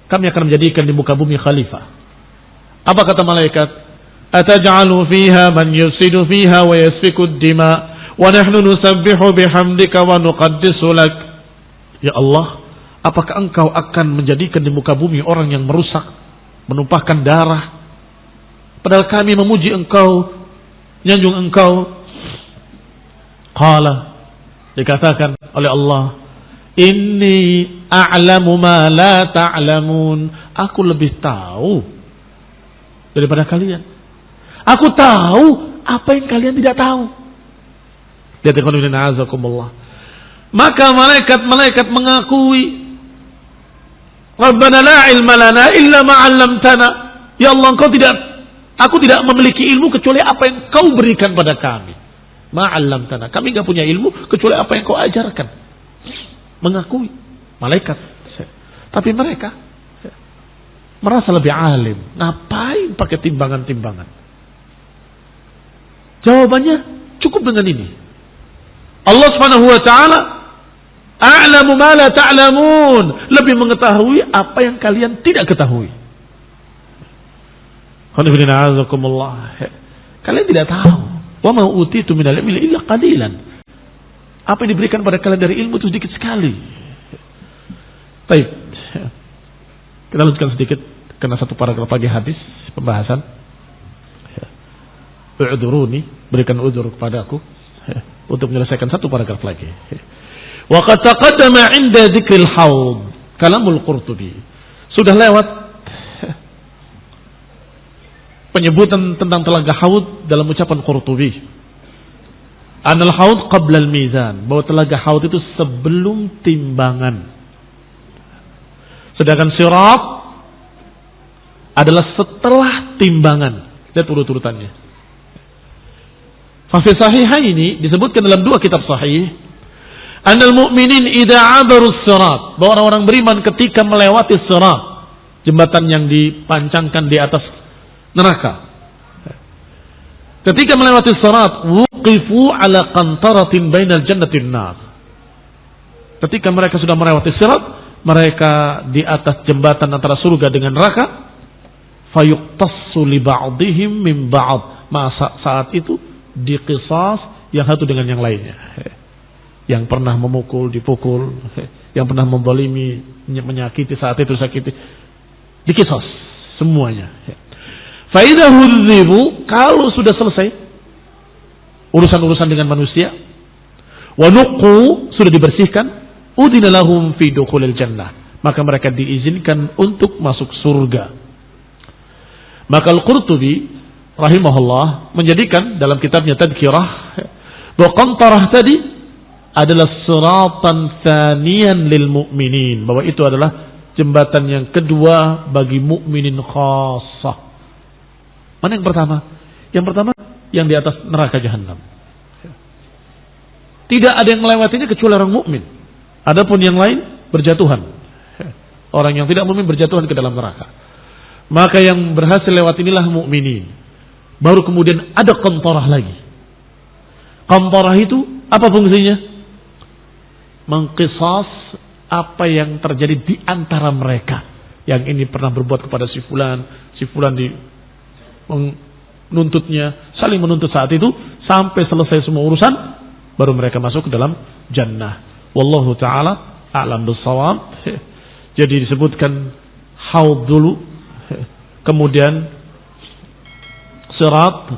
kami akan menjadikan di muka bumi khalifah. Apa kata malaikat? Ataj'alu fiha man yufsidu fiha wa yasfiku ad-dima wa nahnu nusabbihu bihamdika wa nuqaddisu lak. Ya Allah, apakah engkau akan menjadikan di muka bumi orang yang merusak, menumpahkan darah, padahal kami memuji engkau, nyanjung engkau? Qala, dikatakan oleh Allah, inni a'lamu ma la ta'lamun. Aku lebih tahu daripada kalian. Aku tahu apa yang kalian tidak tahu. Lihat ikhwan azakumullah. Maka malaikat-malaikat mengakui, Rabbana la ilma lana illa ma 'allamtana. Ya Allah, aku tidak memiliki ilmu kecuali apa yang kau berikan pada kami. Ma'allamtana, kami enggak punya ilmu kecuali apa yang kau ajarkan. Mengakui malaikat. Tapi mereka merasa lebih alim. Ngapain pakai timbangan-timbangan? Jawabannya cukup dengan ini. Allah Subhanahu wa taala a'lamu ma la ta'lamun, lebih mengetahui apa yang kalian tidak ketahui. Kalian tidak tahu. Wa ma utitu minal ilmi illa qalilan. Apa yang diberikan pada kalian dari ilmu itu sedikit sekali. Baik. Kita lanjutkan sedikit karena satu paragraf lagi habis pembahasan. U'dzuruni, berikan udzur kepadaku untuk menyelesaikan satu paragraf lagi. Wa qad taqaddama 'inda dzikril haud kalamul Qurtubi. Sudah lewat penyebutan tentang telaga haud dalam ucapan Qurtubi. Anal haud qabla al-mizan, bahwa telaga haud itu sebelum timbangan. Sedangkan sirat adalah setelah timbangan. Lihat urut-urutannya. Fa fi sahihaini disebutkan dalam dua kitab sahih, anal mu'minin idza 'abaru sirat, bahwa orang-orang beriman ketika melewati sirat, jembatan yang dipancangkan di atas neraka. Ketika melewati sirat, wuqifu ala qantaratin bainal jannati wan nar. Ketika mereka sudah melewati sirat, mereka di atas jembatan antara surga dengan neraka. Fayuqtassu li ba'dihim min ba'd. Masa saat itu diqisas yang satu dengan yang lainnya. Yang pernah memukul dipukul, yang pernah membalimi menyakiti saat itu sakiti, diqisas semuanya. Faidah hudzibu, kalau sudah selesai urusan-urusan dengan manusia, wa nuqu, sudah dibersihkan, udina lahum fi dukhulil jannah, maka mereka diizinkan untuk masuk surga. Maka Al-Qurtubi rahimahullah menjadikan dalam kitabnya Tadhkirah bahwa qantarah tadi adalah siratan tsaniyan lil mu'minin, bahwa itu adalah jembatan yang kedua bagi mukminin khassah. Mana yang pertama? Yang pertama yang di atas neraka jahanam. Tidak ada yang melewatinya kecuali orang mukmin. Adapun yang lain berjatuhan. Orang yang tidak mukmin berjatuhan ke dalam neraka. Maka yang berhasil lewat inilah mukminin. Baru kemudian ada qantarah lagi. Qantarah itu apa fungsinya? Mengqisas apa yang terjadi di antara mereka. Yang ini pernah berbuat kepada si fulan di menuntutnya, saling menuntut saat itu sampai selesai semua urusan, baru mereka masuk ke dalam jannah. Wallahu taala a'lam bissawab. Jadi disebutkan haud dulu, kemudian sirat,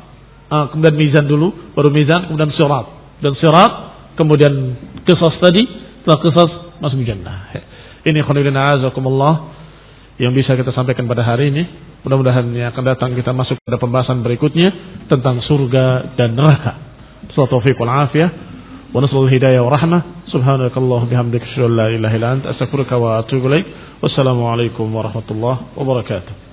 kemudian mizan dulu, baru mizan, kemudian sirat, dan sirat, kemudian qisas tadi, setelah qisas masuk jannah. Ini khonilina azakumullah yang bisa kita sampaikan pada hari ini. Mudah-mudahan yang akan datang kita masuk pada pembahasan berikutnya tentang surga dan neraka. Taufiq wal afiyah wa nasallu hidayah wa rahmah. Subhanakallah bihamdika asyhadu an la ilaha illa anta astaghfiruka wa atubu ilaik. Wassalamu alaikum warahmatullahi wabarakatuh.